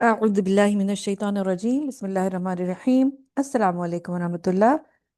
أعوذ بالله من الشيطان الرجيم بسم الله الرحمن الرحيم السلام عليكم ورحمة الله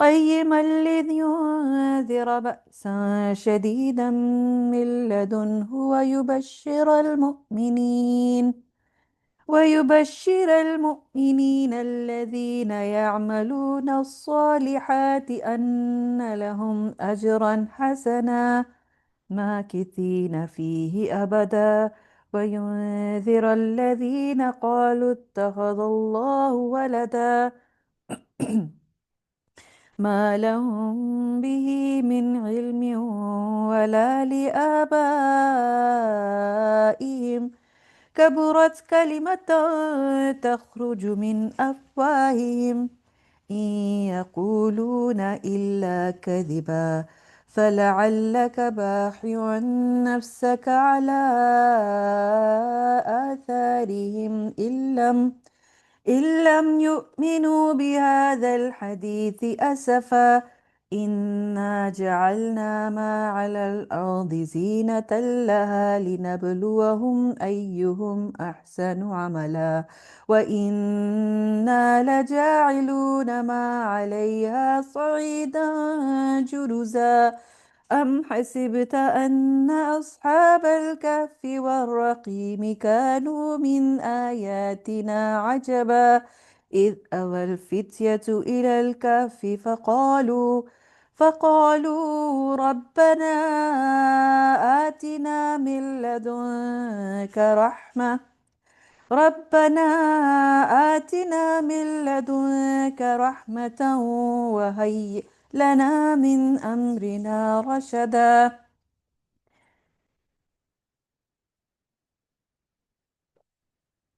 قيما لينذر بأسا شديدا من لدنه ويبشر المؤمنين الذين يعملون الصالحات أن لهم أجرا حسنا ماكثين فيه أبدا وينذر الذين قالوا اتخذ الله ولدا ما لهم به من علم ولا لآبائهم كبرت كلمة تخرج من أفواههم إن يقولون إلا كذبا فلعلك باخع نفسك على آثارهم إن لم يؤمنوا بهذا الحديث أسفا إنا جعلنا ما على الأرض زينة لها لنبلوهم أيهم أحسن عملا وإنا لجاعلون ما عليها صعيدا جرزا أم حسبت أن أصحاب الكهف والرقيم كانوا من آياتنا عجبا إذ أوى الفتية إلى الكهف فقالوا ربنا آتنا من لدنك رحمة وهيئ لنا من أمرنا رشدا۔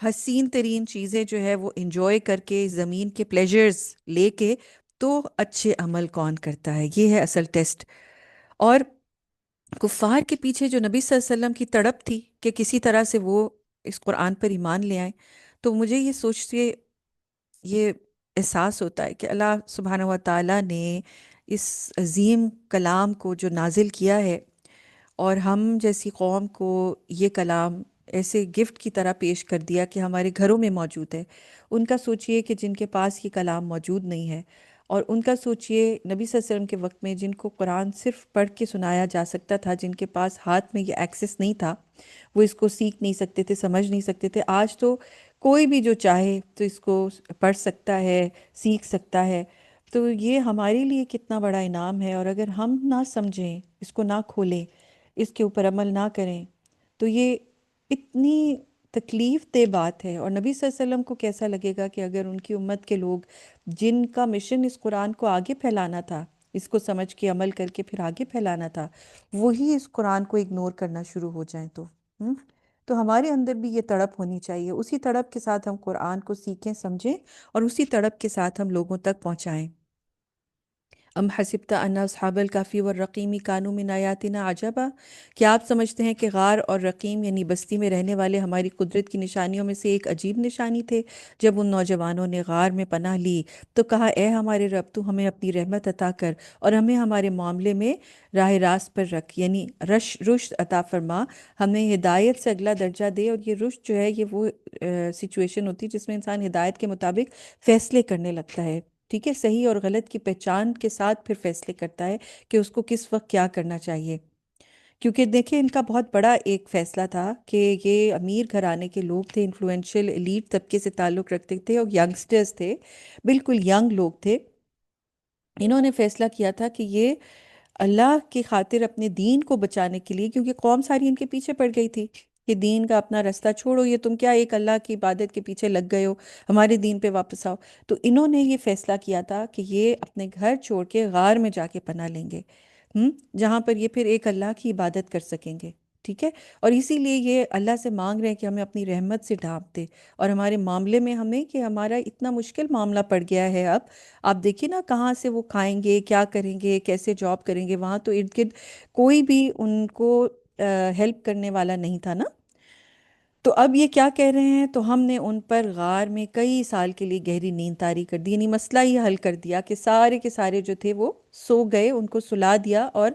حسین ترین چیزیں جو ہے وہ انجوائے کر کے، زمین کے پلیجرز لے کے، تو اچھے عمل کون کرتا ہے؟ یہ ہے اصل ٹیسٹ۔ اور کفار کے پیچھے جو نبی صلی اللہ علیہ وسلم کی تڑپ تھی کہ کسی طرح سے وہ اس قرآن پر ایمان لے آئیں، تو مجھے یہ سوچ کے یہ احساس ہوتا ہے کہ اللہ سبحانہ و تعالیٰ نے اس عظیم کلام کو جو نازل کیا ہے، اور ہم جیسی قوم کو یہ کلام ایسے گفٹ کی طرح پیش کر دیا کہ ہمارے گھروں میں موجود ہے۔ ان کا سوچئے کہ جن کے پاس یہ کلام موجود نہیں ہے، اور ان کا سوچئے نبی صلی اللہ علیہ وسلم کے وقت میں جن کو قرآن صرف پڑھ کے سنایا جا سکتا تھا، جن کے پاس ہاتھ میں یہ ایکسس نہیں تھا، وہ اس کو سیکھ نہیں سکتے تھے، سمجھ نہیں سکتے تھے۔ آج تو کوئی بھی جو چاہے تو اس کو پڑھ سکتا ہے، سیکھ سکتا ہے۔ تو یہ ہمارے لیے کتنا بڑا انعام ہے، اور اگر ہم نہ سمجھیں، اس کو نہ کھولیں، اس کے اوپر عمل نہ کریں، تو یہ اتنی تکلیف دہ بات ہے۔ اور نبی صلی اللہ علیہ وسلم کو کیسا لگے گا کہ اگر ان کی امت کے لوگ جن کا مشن اس قرآن کو آگے پھیلانا تھا، اس کو سمجھ کے عمل کر کے پھر آگے پھیلانا تھا، وہی اس قرآن کو اگنور کرنا شروع ہو جائیں تو ہم؟ تو ہمارے اندر بھی یہ تڑپ ہونی چاہیے، اسی تڑپ کے ساتھ ہم قرآن کو سیکھیں، سمجھیں، اور اسی تڑپ کے ساتھ ہم لوگوں تک پہنچائیں۔ ام حسبت ان اصحاب الکافی والرقیم کانوا من آیاتنا عجبا، کیا آپ سمجھتے ہیں کہ غار اور رقیم یعنی بستی میں رہنے والے ہماری قدرت کی نشانیوں میں سے ایک عجیب نشانی تھے؟ جب ان نوجوانوں نے غار میں پناہ لی تو کہا، اے ہمارے رب، تو ہمیں اپنی رحمت عطا کر اور ہمیں ہمارے معاملے میں راہ راست پر رکھ، یعنی رشد عطا فرما، ہمیں ہدایت سے اگلا درجہ دے۔ اور یہ رشد جو ہے، یہ وہ سچویشن ہوتی ہے جس میں انسان ہدایت کے مطابق فیصلے کرنے لگتا ہے، ٹھیک ہے، صحیح اور غلط کی پہچان کے ساتھ پھر فیصلے کرتا ہے کہ اس کو کس وقت کیا کرنا چاہیے۔ کیونکہ دیکھیں، ان کا بہت بڑا ایک فیصلہ تھا کہ یہ امیر گھرانے کے لوگ تھے، انفلوئنشل ایلیٹ طبقے سے تعلق رکھتے تھے، اور ینگسٹرز تھے، بالکل ینگ لوگ تھے۔ انہوں نے فیصلہ کیا تھا کہ یہ اللہ کی خاطر اپنے دین کو بچانے کے لیے، کیونکہ قوم ساری ان کے پیچھے پڑ گئی تھی کہ دین کا اپنا رستہ چھوڑو، یہ تم کیا ایک اللہ کی عبادت کے پیچھے لگ گئے ہو، ہمارے دین پہ واپس آؤ۔ تو انہوں نے یہ فیصلہ کیا تھا کہ یہ اپنے گھر چھوڑ کے غار میں جا کے پناہ لیں گے، جہاں پر یہ پھر ایک اللہ کی عبادت کر سکیں گے، ٹھیک ہے۔ اور اسی لیے یہ اللہ سے مانگ رہے ہیں کہ ہمیں اپنی رحمت سے ڈھانپ دے، اور ہمارے معاملے میں ہمیں، کہ ہمارا اتنا مشکل معاملہ پڑ گیا ہے اب، آپ دیکھیے نا کہاں سے وہ کھائیں گے، کیا کریں گے، کیسے جاب کریں گے، وہاں تو ارد گرد کوئی بھی ان کو ہیلپ کرنے والا نہیں تھا نا۔ تو اب یہ کیا کہہ رہے ہیں، تو ہم نے ان پر غار میں کئی سال کے لیے گہری نیند طاری کر دی، یعنی مسئلہ یہ حل کر دیا کہ سارے کے سارے جو تھے وہ سو گئے، ان کو سلا دیا، اور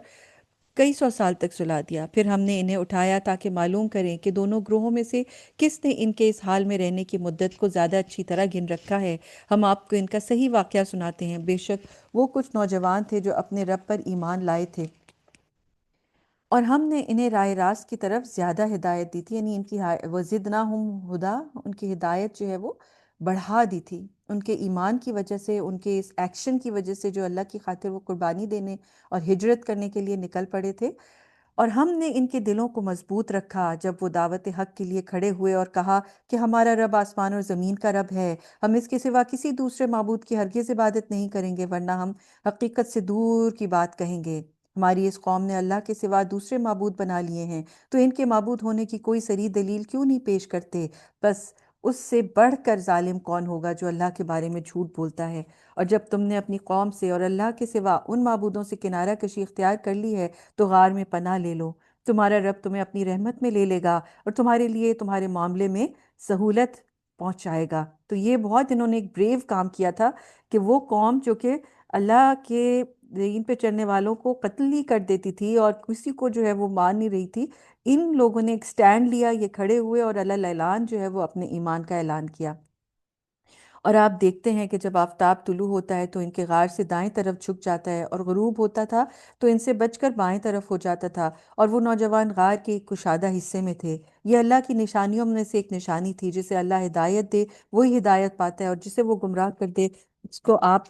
کئی سو سال تک سلا دیا۔ پھر ہم نے انہیں اٹھایا تاکہ معلوم کریں کہ دونوں گروہوں میں سے کس نے ان کے اس حال میں رہنے کی مدت کو زیادہ اچھی طرح گن رکھا ہے۔ ہم آپ کو ان کا صحیح واقعہ سناتے ہیں۔ بے شک وہ کچھ نوجوان تھے جو اپنے رب پر ایمان لائے تھے، اور ہم نے انہیں راہ راست کی طرف زیادہ ہدایت دی تھی، یعنی ان کی وزدناہم ہدا، ان کی ہدایت جو ہے وہ بڑھا دی تھی، ان کے ایمان کی وجہ سے، ان کے اس ایکشن کی وجہ سے جو اللہ کی خاطر وہ قربانی دینے اور ہجرت کرنے کے لیے نکل پڑے تھے۔ اور ہم نے ان کے دلوں کو مضبوط رکھا جب وہ دعوت حق کے لیے کھڑے ہوئے اور کہا کہ ہمارا رب آسمان اور زمین کا رب ہے، ہم اس کے سوا کسی دوسرے معبود کی ہرگز عبادت نہیں کریں گے، ورنہ ہم حقیقت سے دور کی بات کہیں گے۔ ہماری اس قوم نے اللہ کے سوا دوسرے معبود بنا لیے ہیں، تو ان کے معبود ہونے کی کوئی صریح دلیل کیوں نہیں پیش کرتے؟ بس اس سے بڑھ کر ظالم کون ہوگا جو اللہ کے بارے میں جھوٹ بولتا ہے؟ اور جب تم نے اپنی قوم سے اور اللہ کے سوا ان معبودوں سے کنارہ کشی اختیار کر لی ہے تو غار میں پناہ لے لو، تمہارا رب تمہیں اپنی رحمت میں لے لے گا اور تمہارے لیے تمہارے معاملے میں سہولت پہنچائے گا۔ تو یہ بہت انہوں نے ایک بریو کام کیا تھا کہ وہ قوم جو کہ اللہ کے دین پہ چلنے والوں کو قتل ہی کر دیتی تھی اور کسی کو جو ہے وہ مان نہیں رہی تھی، ان لوگوں نے ایک سٹینڈ لیا، یہ کھڑے ہوئے اور اللہ اعلان جو ہے وہ اپنے ایمان کا اعلان کیا۔ اور آپ دیکھتے ہیں کہ جب آفتاب طلوع ہوتا ہے تو ان کے غار سے دائیں طرف جھک جاتا ہے، اور غروب ہوتا تھا تو ان سے بچ کر بائیں طرف ہو جاتا تھا، اور وہ نوجوان غار کے ایک کشادہ حصے میں تھے۔ یہ اللہ کی نشانیوں میں سے ایک نشانی تھی، جسے اللہ ہدایت دے وہی ہدایت پاتا ہے، اور جسے وہ گمراہ کر دے اس کو آپ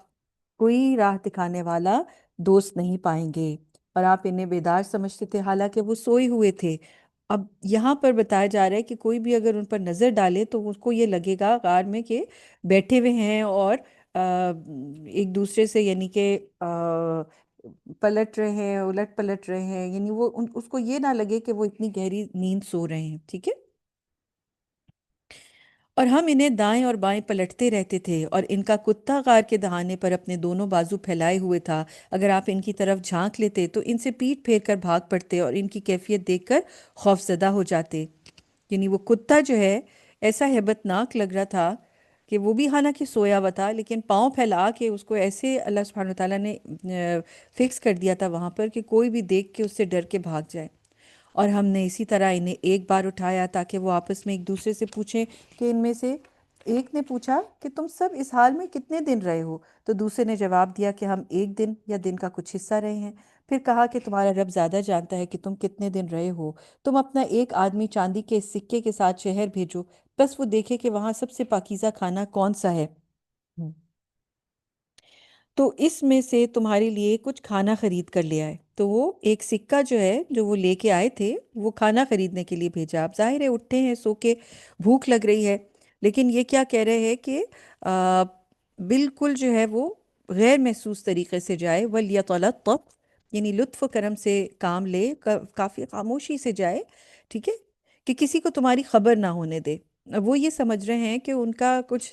کوئی راہ دکھانے والا دوست نہیں پائیں گے۔ اور آپ انہیں بیدار سمجھتے تھے حالانکہ وہ سوئے ہوئے تھے۔ اب یہاں پر بتایا جا رہا ہے کہ کوئی بھی اگر ان پر نظر ڈالے تو اس کو یہ لگے گا غار میں کہ بیٹھے ہوئے ہیں، اور ایک دوسرے سے یعنی کہ پلٹ رہے ہیں، الٹ پلٹ رہے ہیں، یعنی وہ اس کو یہ نہ لگے کہ وہ اتنی گہری نیند سو رہے ہیں، ٹھیک ہے۔ اور ہم انہیں دائیں اور بائیں پلٹتے رہتے تھے، اور ان کا کتا غار کے دہانے پر اپنے دونوں بازو پھیلائے ہوئے تھا۔ اگر آپ ان کی طرف جھانک لیتے تو ان سے پیٹ پھیر کر بھاگ پڑتے اور ان کی کیفیت دیکھ کر خوف زدہ ہو جاتے۔ یعنی وہ کتا جو ہے ایسا ہیبت ناک لگ رہا تھا کہ وہ بھی حالانکہ سویا ہوا تھا، لیکن پاؤں پھیلا کے اس کو ایسے اللہ سبحانہ وتعالیٰ نے فکس کر دیا تھا وہاں پر کہ کوئی بھی دیکھ کے اس سے ڈر کے بھاگ جائے۔ اور ہم نے اسی طرح انہیں ایک بار اٹھایا تاکہ وہ آپس میں ایک دوسرے سے پوچھیں، کہ ان میں سے ایک نے پوچھا کہ تم سب اس حال میں کتنے دن رہے ہو؟ تو دوسرے نے جواب دیا کہ ہم ایک دن یا دن کا کچھ حصہ رہے ہیں۔ پھر کہا کہ تمہارا رب زیادہ جانتا ہے کہ تم کتنے دن رہے ہو۔ تم اپنا ایک آدمی چاندی کے اس سکے کے ساتھ شہر بھیجو، بس وہ دیکھے کہ وہاں سب سے پاکیزہ کھانا کون سا ہے، تو اس میں سے تمہارے لیے کچھ کھانا خرید کر لے آئے۔ تو وہ ایک سکہ جو ہے جو وہ لے کے آئے تھے، وہ کھانا خریدنے کے لیے بھیجا۔ آپ ظاہر ہے اٹھے ہیں سو کے، بھوک لگ رہی ہے، لیکن یہ کیا کہہ رہے ہیں کہ آ، بالکل جو ہے وہ غیر محسوس طریقے سے جائے، وَلْيَتَلَطَّفْ، یعنی لطف و کرم سے کام لے، کافی خاموشی سے جائے، ٹھیک ہے، کہ کسی کو تمہاری خبر نہ ہونے دے۔ وہ یہ سمجھ رہے ہیں کہ ان کا کچھ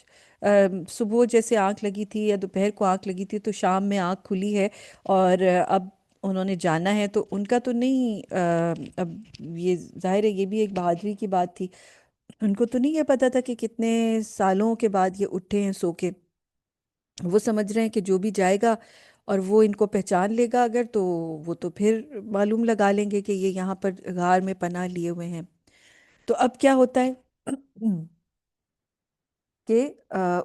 صبح جیسے آنکھ لگی تھی یا دوپہر کو آنکھ لگی تھی تو شام میں آنکھ کھلی ہے، اور اب انہوں نے جانا ہے، تو ان کا تو نہیں اب یہ ظاہر ہے یہ بھی ایک بہادری کی بات تھی، ان کو تو نہیں یہ پتا تھا کہ کتنے سالوں کے بعد یہ اٹھے ہیں سو کے۔ وہ سمجھ رہے ہیں کہ جو بھی جائے گا اور وہ ان کو پہچان لے گا اگر، تو وہ تو پھر معلوم لگا لیں گے کہ یہ یہاں پر غار میں پناہ لیے ہوئے ہیں۔ تو اب کیا ہوتا ہے کہ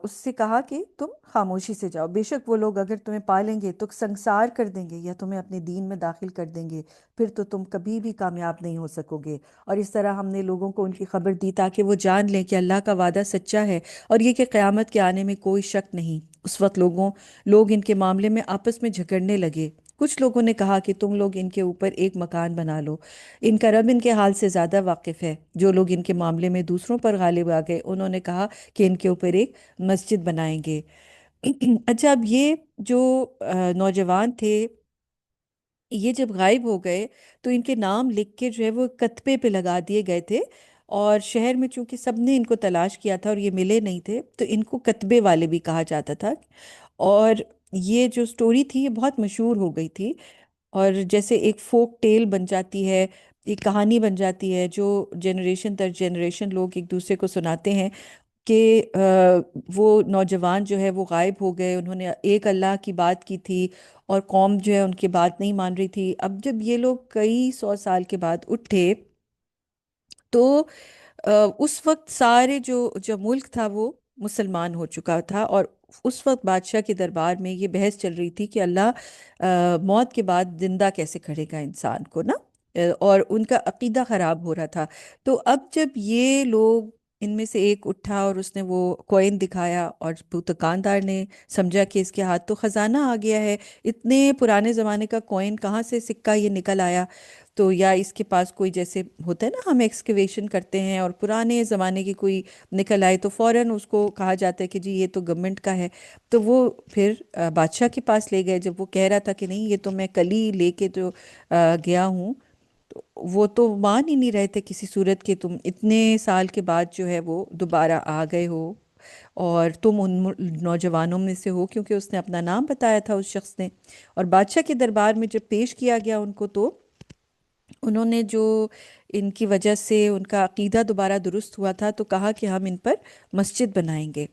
اس سے کہا کہ تم خاموشی سے جاؤ، بے شک وہ لوگ اگر تمہیں پالیں گے تو سنسار کر دیں گے یا تمہیں اپنے دین میں داخل کر دیں گے، پھر تو تم کبھی بھی کامیاب نہیں ہو سکو گے۔ اور اس طرح ہم نے لوگوں کو ان کی خبر دی تاکہ وہ جان لیں کہ اللہ کا وعدہ سچا ہے، اور یہ کہ قیامت کے آنے میں کوئی شک نہیں۔ اس وقت لوگ ان کے معاملے میں آپس میں جھگڑنے لگے۔ کچھ لوگوں نے کہا کہ تم لوگ ان کے اوپر ایک مکان بنا لو، ان کا رب ان کے حال سے زیادہ واقف ہے۔ جو لوگ ان کے معاملے میں دوسروں پر غالب آ گئے، انہوں نے کہا کہ ان کے اوپر ایک مسجد بنائیں گے۔ اچھا، اب یہ جو نوجوان تھے، یہ جب غائب ہو گئے تو ان کے نام لکھ کے جو ہے وہ کتبے پہ لگا دیے گئے تھے، اور شہر میں چونکہ سب نے ان کو تلاش کیا تھا اور یہ ملے نہیں تھے، تو ان کو کتبے والے بھی کہا جاتا تھا۔ اور یہ جو سٹوری تھی یہ بہت مشہور ہو گئی تھی، اور جیسے ایک فوک ٹیل بن جاتی ہے، ایک کہانی بن جاتی ہے جو جنریشن در جنریشن لوگ ایک دوسرے کو سناتے ہیں، کہ وہ نوجوان جو ہے وہ غائب ہو گئے، انہوں نے ایک اللہ کی بات کی تھی اور قوم جو ہے ان کی بات نہیں مان رہی تھی۔ اب جب یہ لوگ کئی سو سال کے بعد اٹھے تو اس وقت سارے جو ملک تھا وہ مسلمان ہو چکا تھا، اور اس وقت بادشاہ کے دربار میں یہ بحث چل رہی تھی کہ اللہ موت کے بعد زندہ کیسے کرے گا انسان کو نا، اور ان کا عقیدہ خراب ہو رہا تھا۔ تو اب جب یہ لوگ، ان میں سے ایک اٹھا اور اس نے وہ کوئن دکھایا، اور وہ دکاندار نے سمجھا کہ اس کے ہاتھ تو خزانہ آ گیا ہے، اتنے پرانے زمانے کا کوئن کہاں سے سکہ یہ نکل آیا؟ تو یا اس کے پاس کوئی، جیسے ہوتا ہے نا ہم ایکسکیویشن کرتے ہیں اور پرانے زمانے کی کوئی نکل آئے تو فوراً اس کو کہا جاتا ہے کہ جی یہ تو گورنمنٹ کا ہے۔ تو وہ پھر بادشاہ کے پاس لے گئے، جب وہ کہہ رہا تھا کہ نہیں یہ تو میں کل ہی لے کے جو گیا ہوں، تو وہ تو مان ہی نہیں رہے تھے کسی صورت کہ تم اتنے سال کے بعد جو ہے وہ دوبارہ آ گئے ہو، اور تم ان نوجوانوں میں سے ہو، کیونکہ اس نے اپنا نام بتایا تھا اس شخص نے۔ اور بادشاہ کے دربار میں جب پیش کیا گیا ان کو، تو انہوں نے جو ان کی وجہ سے ان کا عقیدہ دوبارہ درست ہوا تھا، تو کہا کہ ہم ان پر مسجد بنائیں گے۔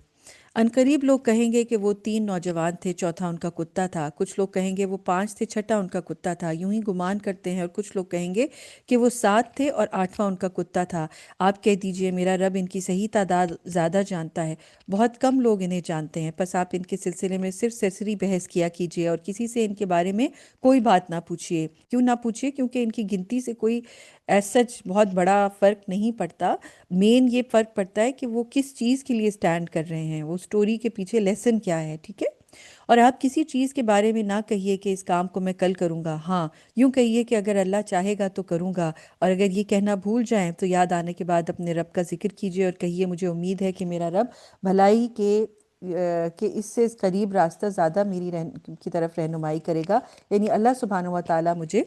عنقریب لوگ کہیں گے کہ وہ 3 نوجوان تھے، چوتھا ان کا کتا تھا، کچھ لوگ کہیں گے وہ 5 تھے، چھٹا ان کا کتا تھا، یوں ہی گمان کرتے ہیں، اور کچھ لوگ کہیں گے کہ وہ 7 تھے اور 8واں ان کا کتا تھا۔ آپ کہہ دیجئے میرا رب ان کی صحیح تعداد زیادہ جانتا ہے، بہت کم لوگ انہیں جانتے ہیں، پس آپ ان کے سلسلے میں صرف سرسری بحث کیا کیجئے اور کسی سے ان کے بارے میں کوئی بات نہ پوچھیے۔ کیوں نہ پوچھیے؟ کیونکہ ان کی گنتی سے کوئی ایز سچ بہت بڑا فرق نہیں پڑتا، مین یہ فرق پڑتا ہے کہ وہ کس چیز کے لیے سٹینڈ کر رہے ہیں، وہ سٹوری کے پیچھے لیسن کیا ہے، ٹھیک ہے؟ اور آپ کسی چیز کے بارے میں نہ کہیے کہ اس کام کو میں کل کروں گا، ہاں یوں کہیے کہ اگر اللہ چاہے گا تو کروں گا، اور اگر یہ کہنا بھول جائیں تو یاد آنے کے بعد اپنے رب کا ذکر کیجئے اور کہیے مجھے امید ہے کہ میرا رب بھلائی کہ اس سے قریب راستہ زیادہ میری کی طرف رہنمائی کرے گا، یعنی اللہ سبحانہ و تعالیٰ مجھے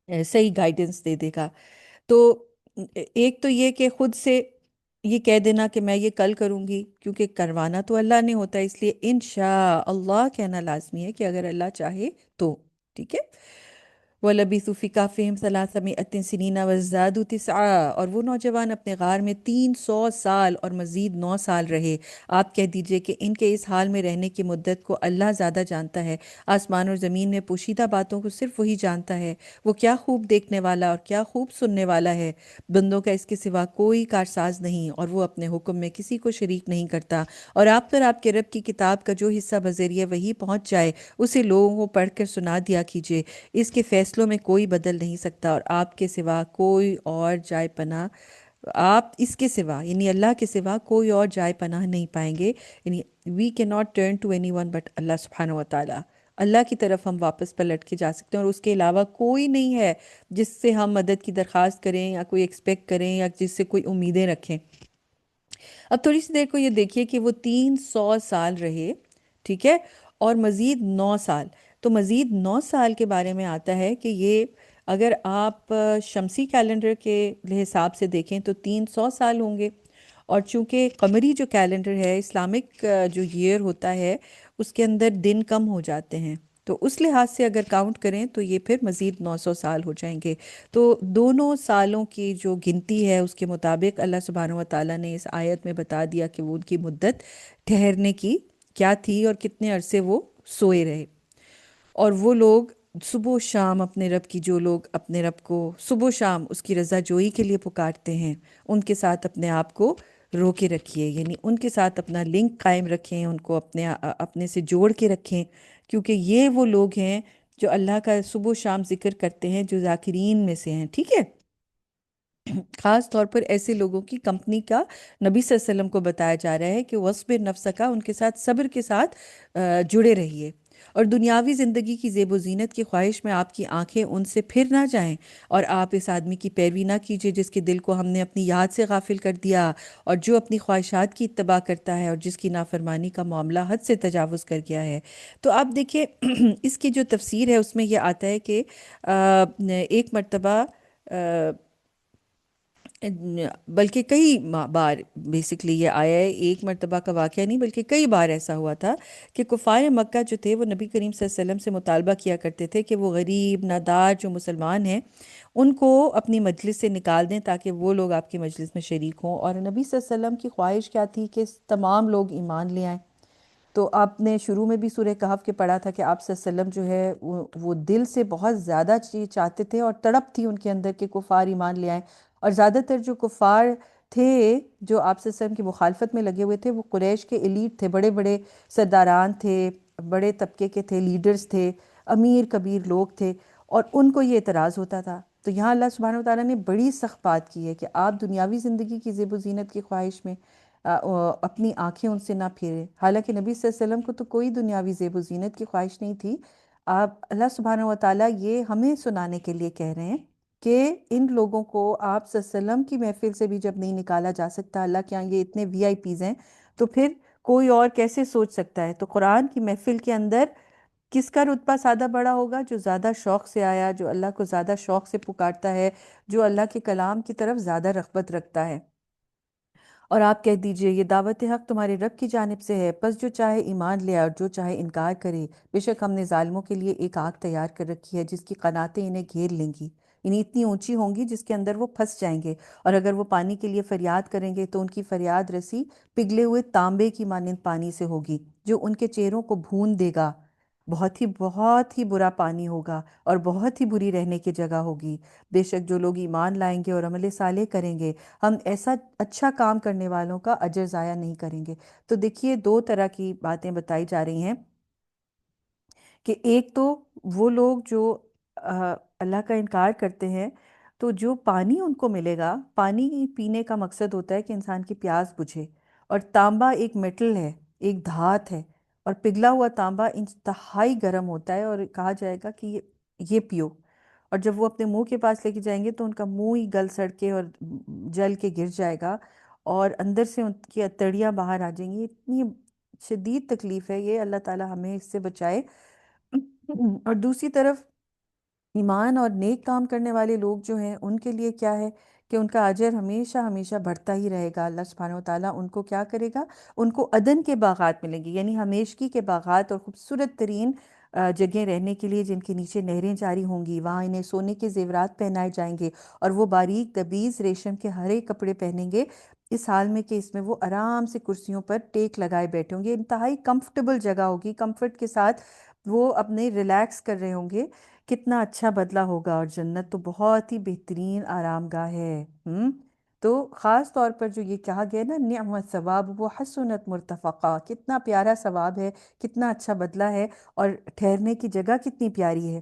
صحیح گائیڈنس دے دے گا۔ تو ایک تو یہ کہ خود سے یہ کہہ دینا کہ میں یہ کل کروں گی، کیونکہ کروانا تو اللہ نے ہوتا ہے، اس لیے انشاء اللہ کہنا لازمی ہے کہ اگر اللہ چاہے تو، ٹھیک ہے۔ وَلَبِثُوا فِي كَهْفِهِمْ ثَلَاثَمِائَةٍ سِنِينَ وَازْدَادُوا تِسْعًا، اور وہ نوجوان اپنے غار میں 300 سال اور مزید 9 سال رہے۔ آپ کہہ دیجئے کہ ان کے اس حال میں رہنے کی مدت کو اللہ زیادہ جانتا ہے۔ آسمان اور زمین میں پوشیدہ باتوں کو صرف وہی جانتا ہے۔ وہ کیا خوب دیکھنے والا اور کیا خوب سننے والا ہے۔ بندوں کا اس کے سوا کوئی کارساز نہیں، اور وہ اپنے حکم میں کسی کو شریک نہیں کرتا۔ اور آپ پر آپ کے رب کی کتاب کا جو حصہ بذریعہ وہی پہنچ جائے اسے لوگوں کو پڑھ کر سنا دیا کیجیے۔ اس کے فیصلوں میں کوئی بدل نہیں سکتا، اور آپ کے سوا کوئی اور جائے پناہ، آپ اس کے سوا یعنی اللہ کے سوا کوئی اور جائے پناہ نہیں پائیں گے۔ یعنی وی کی not turn to anyone but اللہ سبحانہ و تعالیٰ۔ اللہ کی طرف ہم واپس پلٹ کے جا سکتے ہیں، اور اس کے علاوہ کوئی نہیں ہے جس سے ہم مدد کی درخواست کریں یا کوئی ایکسپیکٹ کریں یا جس سے کوئی امیدیں رکھیں۔ اب تھوڑی سی دیر کو یہ دیکھیے کہ وہ 300 سال رہے، ٹھیک ہے، اور مزید 9 سال۔ تو مزید 9 سال کے بارے میں آتا ہے کہ یہ اگر آپ شمسی کیلنڈر کے حساب سے دیکھیں تو 300 سال ہوں گے، اور چونکہ قمری جو کیلنڈر ہے، اسلامک جو ایئر ہوتا ہے، اس کے اندر دن کم ہو جاتے ہیں، تو اس لحاظ سے اگر کاؤنٹ کریں تو یہ پھر مزید 900 سال ہو جائیں گے۔ تو دونوں سالوں کی جو گنتی ہے اس کے مطابق اللہ سبحانہ و تعالیٰ نے اس آیت میں بتا دیا کہ وہ ان کی مدت ٹھہرنے کی کیا تھی اور کتنے عرصے وہ سوئے رہے۔ اور وہ لوگ صبح و شام اپنے رب کی، جو لوگ اپنے رب کو صبح و شام اس کی رضا جوئی کے لیے پکارتے ہیں، ان کے ساتھ اپنے آپ کو روکے رکھیے، یعنی ان کے ساتھ اپنا لنک قائم رکھیں، ان کو اپنے سے جوڑ کے رکھیں، کیونکہ یہ وہ لوگ ہیں جو اللہ کا صبح و شام ذکر کرتے ہیں، جو ذاکرین میں سے ہیں، ٹھیک ہے۔ خاص طور پر ایسے لوگوں کی کمپنی کا نبی صلی اللہ علیہ وسلم کو بتایا جا رہا ہے کہ وَاصْبِرْ نَفْسَكَ، ان کے ساتھ صبر کے ساتھ جڑے رہیے۔ اور دنیاوی زندگی کی زیب و زینت کی خواہش میں آپ کی آنکھیں ان سے پھر نہ جائیں، اور آپ اس آدمی کی پیروی نہ کیجیے جس کے دل کو ہم نے اپنی یاد سے غافل کر دیا، اور جو اپنی خواہشات کی اتباع کرتا ہے، اور جس کی نافرمانی کا معاملہ حد سے تجاوز کر گیا ہے۔ تو آپ دیکھیں اس کی جو تفسیر ہے اس میں یہ آتا ہے کہ ایک مرتبہ بلکہ کئی بار بیسکلی یہ آیا ہے، ایک مرتبہ کا واقعہ نہیں بلکہ کئی بار ایسا ہوا تھا کہ کفار مکہ جو تھے وہ نبی کریم صلی اللہ علیہ وسلم سے مطالبہ کیا کرتے تھے کہ وہ غریب نادار جو مسلمان ہیں ان کو اپنی مجلس سے نکال دیں تاکہ وہ لوگ آپ کی مجلس میں شریک ہوں، اور نبی صلی اللہ علیہ وسلم کی خواہش کیا تھی کہ تمام لوگ ایمان لے آئیں۔ تو آپ نے شروع میں بھی سورہ کہف کے پڑھا تھا کہ آپ صلی اللہ علیہ وسلم جو ہے وہ دل سے بہت زیادہ چیز چاہتے تھے، اور تڑپ تھی ان کے اندر کہ کفار ایمان لے آئیں، اور زیادہ تر جو کفار تھے جو آپ صلی اللہ علیہ وسلم کی مخالفت میں لگے ہوئے تھے وہ قریش کے ایلیٹ تھے، بڑے بڑے سرداران تھے، بڑے طبقے کے تھے، لیڈرز تھے، امیر کبیر لوگ تھے، اور ان کو یہ اعتراض ہوتا تھا۔ تو یہاں اللہ سبحانہ و تعالیٰ نے بڑی سخت بات کی ہے کہ آپ دنیاوی زندگی کی زیب و زینت کی خواہش میں اپنی آنکھیں ان سے نہ پھیریں۔ حالانکہ نبی صلی اللہ علیہ وسلم کو تو کوئی دنیاوی زیب و زینت کی خواہش نہیں تھی۔ آپ اللہ سبحانہ و تعالیٰ یہ ہمیں سنانے کے لیے کہہ رہے ہیں کہ ان لوگوں کو آپ صلی اللہ علیہ وسلم کی محفل سے بھی جب نہیں نکالا جا سکتا، اللہ کے یہاں یہ اتنے وی آئی پیز ہیں، تو پھر کوئی اور کیسے سوچ سکتا ہے؟ تو قرآن کی محفل کے اندر کس کا رتبہ زیادہ بڑا ہوگا؟ جو زیادہ شوق سے آیا، جو اللہ کو زیادہ شوق سے پکارتا ہے، جو اللہ کے کلام کی طرف زیادہ رغبت رکھتا ہے۔ اور آپ کہہ دیجئے یہ دعوت حق تمہارے رب کی جانب سے ہے، پس جو چاہے ایمان لے اور جو چاہے انکار کرے، بے شک ہم نے ظالموں کے لیے ایک آگ تیار کر رکھی ہے جس کی قناتیں انہیں گھیر لیں گی، یعنی اتنی اونچی ہوں گی جس کے اندر وہ پھنس جائیں گے، اور اگر وہ پانی کے لیے فریاد کریں گے تو ان کی فریاد رسی پگھلے ہوئے تانبے کی مانند پانی سے ہوگی جو ان کے چہروں کو بھون دے گا۔ بہت ہی برا پانی ہوگا اور بہت ہی بری رہنے کی جگہ ہوگی۔ بے شک جو لوگ ایمان لائیں گے اور عمل صالح کریں گے، ہم ایسا اچھا کام کرنے والوں کا اجر ضائع نہیں کریں گے۔ تو دیکھیے دو طرح کی باتیں بتائی جا رہی ہیں کہ ایک تو وہ لوگ جو اللہ کا انکار کرتے ہیں، تو جو پانی ان کو ملے گا، پانی پینے کا مقصد ہوتا ہے کہ انسان کی پیاس بجھے، اور تانبا ایک میٹل ہے، ایک دھات ہے، اور پگھلا ہوا تانبا انتہائی گرم ہوتا ہے، اور کہا جائے گا کہ یہ پیو، اور جب وہ اپنے منہ کے پاس لے کے جائیں گے تو ان کا منہ ہی گل سڑ کے اور جل کے گر جائے گا، اور اندر سے ان کی اتڑیاں باہر آ جائیں گی۔ اتنی شدید تکلیف ہے یہ، اللہ تعالی ہمیں اس سے بچائے۔ اور دوسری طرف ایمان اور نیک کام کرنے والے لوگ جو ہیں ان کے لیے کیا ہے کہ ان کا اجر ہمیشہ ہمیشہ بڑھتا ہی رہے گا۔ اللہ سبحانہ و تعالیٰ ان کو کیا کرے گا؟ ان کو عدن کے باغات ملیں گے، یعنی ہمیشگی کے باغات اور خوبصورت ترین جگہیں رہنے کے لیے، جن کے نیچے نہریں جاری ہوں گی، وہاں انہیں سونے کے زیورات پہنائے جائیں گے، اور وہ باریک دبیز ریشم کے ہرے کپڑے پہنیں گے، اس حال میں کہ اس میں وہ آرام سے کرسیوں پر ٹیک لگائے بیٹھے ہوں گے۔ انتہائی کمفرٹیبل جگہ ہوگی، کمفرٹ کے ساتھ وہ اپنے ریلیکس کر رہے ہوں گے۔ کتنا اچھا بدلہ ہوگا، اور جنت تو بہت ہی بہترین آرام گاہ ہے۔ تو خاص طور پر جو یہ کہا گیا نا، نعم الثواب وہ حسنت مرتفقہ، کتنا پیارا ثواب ہے، کتنا اچھا بدلہ ہے، اور ٹھہرنے کی جگہ کتنی پیاری ہے۔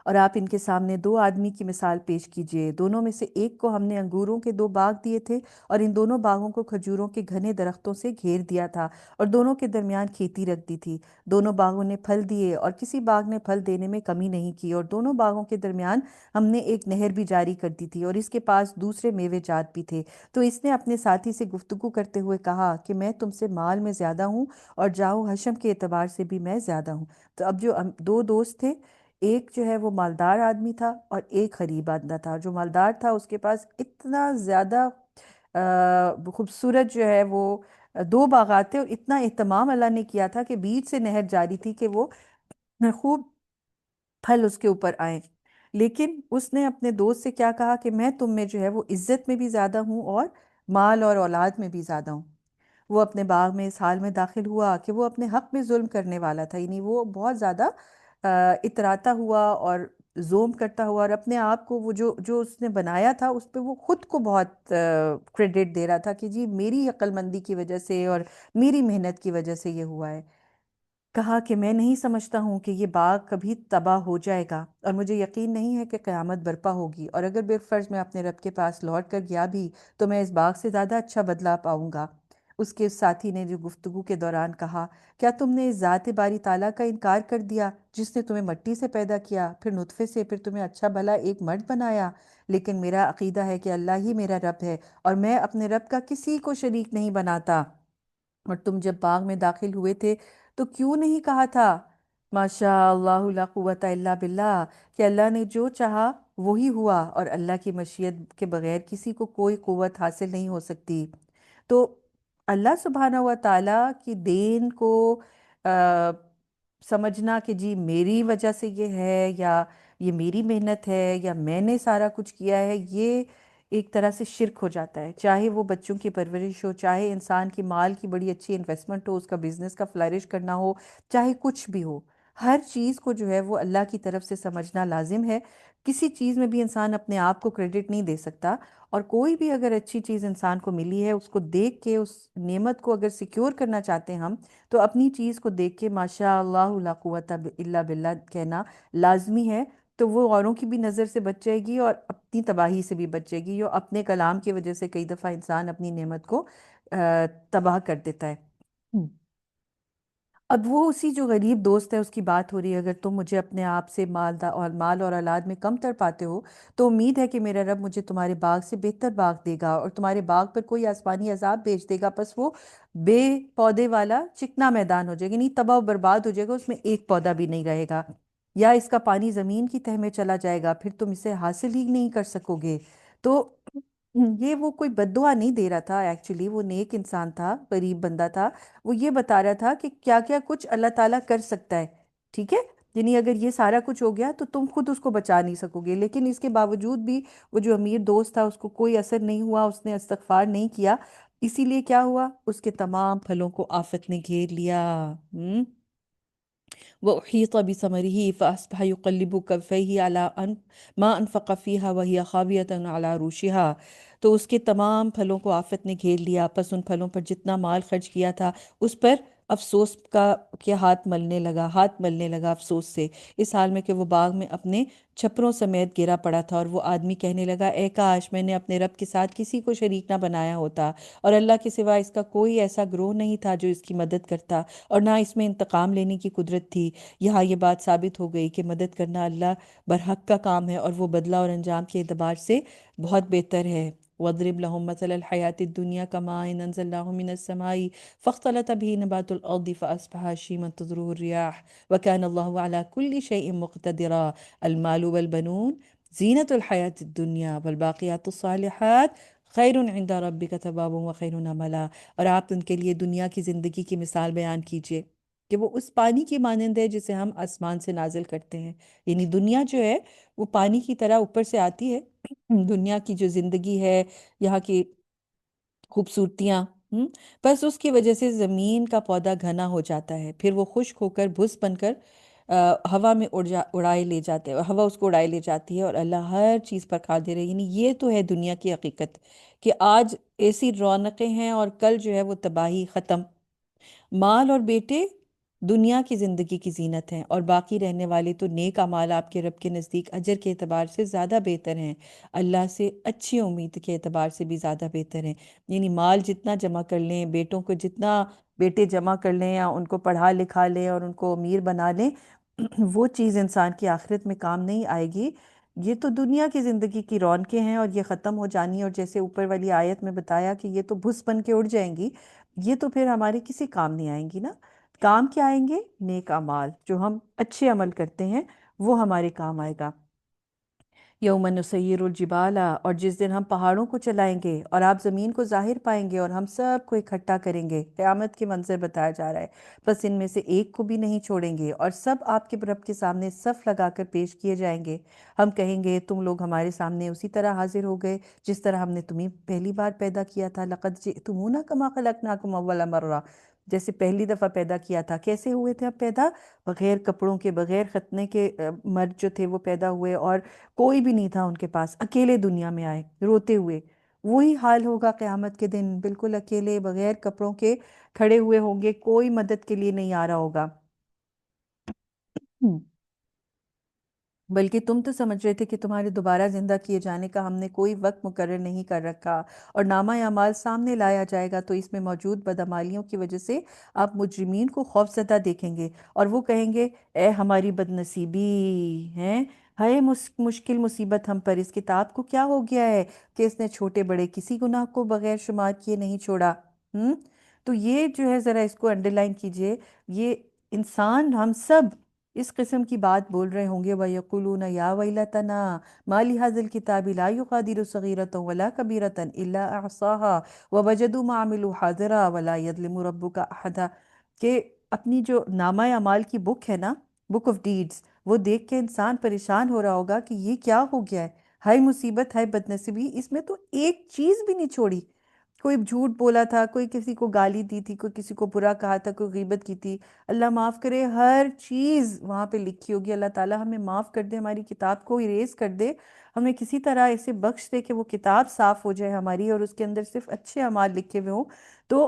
اور آپ ان کے سامنے دو آدمی کی مثال پیش کیجئے، دونوں میں سے ایک کو ہم نے انگوروں کے 2 باغ دیے تھے، اور ان دونوں باغوں کو کھجوروں کے گھنے درختوں سے گھیر دیا تھا، اور دونوں کے درمیان کھیتی رکھ دی تھی۔ دونوں باغوں نے پھل دیے، اور کسی باغ نے پھل دینے میں کمی نہیں کی، اور دونوں باغوں کے درمیان ہم نے ایک نہر بھی جاری کر دی تھی، اور اس کے پاس دوسرے میوے جات بھی تھے۔ تو اس نے اپنے ساتھی سے گفتگو کرتے ہوئے کہا کہ میں تم سے مال میں زیادہ ہوں، اور جاؤ حشم کے اعتبار سے بھی میں زیادہ ہوں۔ تو اب جو 2 دوست تھے، ایک جو ہے وہ مالدار آدمی تھا، اور ایک غریب آدمی تھا۔ جو مالدار تھا اس کے پاس اتنا زیادہ خوبصورت جو ہے وہ 2 باغات تھے، اور اتنا اہتمام اللہ نے کیا تھا کہ بیچ سے نہر جاری تھی کہ وہ خوب پھل اس کے اوپر آئیں۔ لیکن اس نے اپنے دوست سے کیا کہا کہ میں تم میں جو ہے وہ عزت میں بھی زیادہ ہوں، اور مال اور اولاد میں بھی زیادہ ہوں۔ وہ اپنے باغ میں اس حال میں داخل ہوا کہ وہ اپنے حق میں ظلم کرنے والا تھا، یعنی وہ بہت زیادہ اتراتا ہوا اور زوم کرتا ہوا، اور اپنے آپ کو وہ جو اس نے بنایا تھا اس پہ وہ خود کو بہت کریڈٹ دے رہا تھا کہ جی میری عقل مندی کی وجہ سے اور میری محنت کی وجہ سے یہ ہوا ہے۔ کہا کہ میں نہیں سمجھتا ہوں کہ یہ باغ کبھی تباہ ہو جائے گا، اور مجھے یقین نہیں ہے کہ قیامت برپا ہوگی، اور اگر بالفرض میں اپنے رب کے پاس لوٹ کر گیا بھی تو میں اس باغ سے زیادہ اچھا بدلہ پاؤں گا۔ اس کے ساتھی نے جو گفتگو کے دوران کہا، کیا تم نے اس ذات باری تعالیٰ کا انکار کر دیا جس نے تمہیں مٹی سے پیدا کیا، پھر نطفے سے، پھر تمہیں اچھا بھلا ایک مرد بنایا؟ لیکن میرا عقیدہ ہے کہ اللہ ہی میرا رب ہے، اور میں اپنے رب کا کسی کو شریک نہیں بناتا۔ اور تم جب باغ میں داخل ہوئے تھے تو کیوں نہیں کہا تھا ماشاء اللہ لا قوت الا باللہ، کہ اللہ نے جو چاہا وہی ہوا، اور اللہ کی مشیت کے بغیر کسی کو کوئی قوت حاصل نہیں ہو سکتی۔ تو اللہ سبحانہ و تعالیٰ کی دین کو آ، سمجھنا کہ جی میری وجہ سے یہ ہے، یا یہ میری محنت ہے، یا میں نے سارا کچھ کیا ہے، یہ ایک طرح سے شرک ہو جاتا ہے۔ چاہے وہ بچوں کی پرورش ہو، چاہے انسان کی مال کی بڑی اچھی انویسٹمنٹ ہو، اس کا بزنس کا فلرش کرنا ہو، چاہے کچھ بھی ہو، ہر چیز کو جو ہے وہ اللہ کی طرف سے سمجھنا لازم ہے۔ کسی چیز میں بھی انسان اپنے آپ کو کریڈٹ نہیں دے سکتا، اور کوئی بھی اگر اچھی چیز انسان کو ملی ہے اس کو دیکھ کے، اس نعمت کو اگر سیکیور کرنا چاہتے ہیں ہم، تو اپنی چیز کو دیکھ کے ماشاء اللہ لا قوت الا باللہ کہنا لازمی ہے۔ تو وہ اوروں کی بھی نظر سے بچ جائے گی، اور اپنی تباہی سے بھی بچ جائے گی۔ جو اپنے کلام کی وجہ سے کئی دفعہ انسان اپنی نعمت کو تباہ کر دیتا ہے۔ اب وہ اسی جو غریب دوست ہے اس کی بات ہو رہی ہے، اگر تم مجھے اپنے آپ سے مال اور اولاد میں کم تر پاتے ہو تو امید ہے کہ میرا رب مجھے تمہارے باغ سے بہتر باغ دے گا، اور تمہارے باغ پر کوئی آسمانی عذاب بھیج دے گا، پس وہ بے پودے والا چکنا میدان ہو جائے گا، نہیں تباہ و برباد ہو جائے گا، اس میں ایک پودا بھی نہیں رہے گا، یا اس کا پانی زمین کی تہ میں چلا جائے گا، پھر تم اسے حاصل ہی نہیں کر سکو گے۔ تو یہ وہ کوئی بد دعا نہیں دے رہا تھا، ایکچولی وہ نیک انسان تھا، غریب بندہ تھا۔ وہ یہ بتا رہا تھا کہ کیا کیا کچھ اللہ تعالیٰ کر سکتا ہے، ٹھیک ہے؟ یعنی اگر یہ سارا کچھ ہو گیا تو تم خود اس کو بچا نہیں سکو گے، لیکن اس کے باوجود بھی وہ جو امیر دوست تھا اس کو کوئی اثر نہیں ہوا، اس نے استغفار نہیں کیا۔ اسی لیے کیا ہوا؟ اس کے تمام پھلوں کو آفت نے گھیر لیا۔ وَأُحِيطَ بِثَمَرِهِ فَأَصْبَحَ يُقَلِّبُ كَفَّيْهِ عَلَىٰ مَا أَنفَقَ فِيهَا وَهِيَ خَاوِيَةٌ عَلَىٰ عُرُوشِهَا۔ تو اس کے تمام پھلوں کو آفت نے گھیر لیا، پس ان پھلوں پر جتنا مال خرچ کیا تھا اس پر افسوس کا کیا ہاتھ ملنے لگا افسوس سے، اس حال میں کہ وہ باغ میں اپنے چھپروں سمیت گرا پڑا تھا۔ اور وہ آدمی کہنے لگا، اے کاش میں نے اپنے رب کے ساتھ کسی کو شریک نہ بنایا ہوتا، اور اللہ کے سوا اس کا کوئی ایسا گروہ نہیں تھا جو اس کی مدد کرتا، اور نہ اس میں انتقام لینے کی قدرت تھی۔ یہاں یہ بات ثابت ہو گئی کہ مدد کرنا اللہ برحق کا کام ہے، اور وہ بدلہ اور انجام کے اعتبار سے بہت بہتر ہے۔ وَاضْرِبْ لَهُم مَثَلَ الْحَيَاةِ الدُّنْيَا كَمَاءٍ أَنزَلْنَاهُ مِنَ السَّمَاءِ فَاخْتَلَطَ بِهِ نَبَاتُ الْأَرْضِ فَأَصْبَحَ هَشِيمًا تَذْرُوهُ الرِّيَاحُ وَكَانَ اللَّهُ عَلَى كُلِّ شَيْءٍ مُقْتَدِرًا۔ الْمَالُ وَالْبَنُونَ زینت الحیات الدنیا والباقیات الصالحات خیر عند ربک ثوابا وخیر املا۔ اور آپ ان کے لیے دنیا کی زندگی کی مثال بیان کیجئے کہ وہ اس پانی کی مانند ہے جسے ہم آسمان سے نازل کرتے ہیں، یعنی دنیا جو ہے وہ پانی کی طرح اوپر سے آتی ہے۔ دنیا کی جو زندگی ہے، یہاں کی خوبصورتیاں، بس اس کی وجہ سے زمین کا پودا گھنا ہو جاتا ہے، پھر وہ خشک ہو کر بھس بن کر ہوا میں اڑائے لے جاتے ہیں، ہوا اس کو اڑائے لے جاتی ہے، اور اللہ ہر چیز پر قادر ہے۔ یعنی یہ تو ہے دنیا کی حقیقت، کہ آج ایسی رونقیں ہیں اور کل جو ہے وہ تباہی، ختم۔ مال اور بیٹے دنیا کی زندگی کی زینت ہیں، اور باقی رہنے والے تو نیک اعمال آپ کے رب کے نزدیک اجر کے اعتبار سے زیادہ بہتر ہیں، اللہ سے اچھی امید کے اعتبار سے بھی زیادہ بہتر ہیں۔ یعنی مال جتنا جمع کر لیں، بیٹوں کو جتنا بیٹے جمع کر لیں یا ان کو پڑھا لکھا لیں اور ان کو امیر بنا لیں، وہ چیز انسان کی آخرت میں کام نہیں آئے گی۔ یہ تو دنیا کی زندگی کی رونقیں ہیں اور یہ ختم ہو جانی، اور جیسے اوپر والی آیت میں بتایا کہ یہ تو بھس بن کے اڑ جائیں گی، یہ تو پھر ہمارے کسی کام نہیں آئیں گی نا۔ کام کیا آئیں گے؟ نیک اعمال، جو ہم اچھے عمل کرتے ہیں وہ ہمارے کام آئے گا۔ یوم نسیر الجبال، اور جس دن ہم پہاڑوں کو چلائیں گے اور آپ زمین کو ظاہر پائیں گے اور ہم سب کو اکٹھا کریں گے، قیامت کے منظر بتایا جا رہا ہے۔ بس ان میں سے ایک کو بھی نہیں چھوڑیں گے، اور سب آپ کے رب کے سامنے صف لگا کر پیش کیے جائیں گے۔ ہم کہیں گے تم لوگ ہمارے سامنے اسی طرح حاضر ہو گئے جس طرح ہم نے تمہیں پہلی بار پیدا کیا تھا، لقد جئتمونا کما خلقناکم اول مرہ، جیسے پہلی دفعہ پیدا کیا تھا۔ کیسے ہوئے تھے اب پیدا؟ بغیر کپڑوں کے، بغیر ختنے کے، مرد جو تھے وہ پیدا ہوئے، اور کوئی بھی نہیں تھا ان کے پاس، اکیلے دنیا میں آئے روتے ہوئے۔ وہی حال ہوگا قیامت کے دن، بالکل اکیلے بغیر کپڑوں کے کھڑے ہوئے ہوں گے، کوئی مدد کے لیے نہیں آ رہا ہوگا۔ بلکہ تم تو سمجھ رہے تھے کہ تمہارے دوبارہ زندہ کیے جانے کا ہم نے کوئی وقت مقرر نہیں کر رکھا، اور نامہ اعمال سامنے لایا جائے گا تو اس میں موجود بدعمالیوں کی وجہ سے آپ مجرمین کو خوفزدہ دیکھیں گے، اور وہ کہیں گے اے ہماری بد نصیبی ہیں، ہے مشکل مصیبت ہم پر، اس کتاب کو کیا ہو گیا ہے کہ اس نے چھوٹے بڑے کسی گناہ کو بغیر شمار کیے نہیں چھوڑا۔ تو یہ جو ہے ذرا اس کو انڈرلائن کیجئے، یہ انسان ہم سب اس قسم کی بات بول رہے ہوں گے، وَيَقُولُونَ يَا وَيْلَتَنَا مَا لِهَذَا الْكِتَابِ لَا يُغَادِرُ صَغِيرَةً وَلَا كَبِيرَةً إِلَّا أَحْصَاهَا وَوَجَدُوا مَا عَمِلُوا حَاضِرًا وَلَا يَظْلِمُ رَبُّكَ أَحَدًا، کہ اپنی جو نامہ اعمال کی بک ہے نا، بک آف ڈیڈز، وہ دیکھ کے انسان پریشان ہو رہا ہوگا کہ یہ کیا ہو گیا ہے، ہائے مصیبت، ہائے بدنصیبی، اس میں تو ایک چیز بھی نہیں چھوڑی۔ کوئی جھوٹ بولا تھا، کوئی کسی کو گالی دی تھی، کوئی کسی کو برا کہا تھا، کوئی غیبت کی تھی، اللہ معاف کرے، ہر چیز وہاں پہ لکھی ہوگی۔ اللہ تعالیٰ ہمیں معاف کر دے، ہماری کتاب کو اریز کر دے، ہمیں کسی طرح اسے بخش دے کہ وہ کتاب صاف ہو جائے ہماری، اور اس کے اندر صرف اچھے اعمال لکھے ہوئے ہوں۔ تو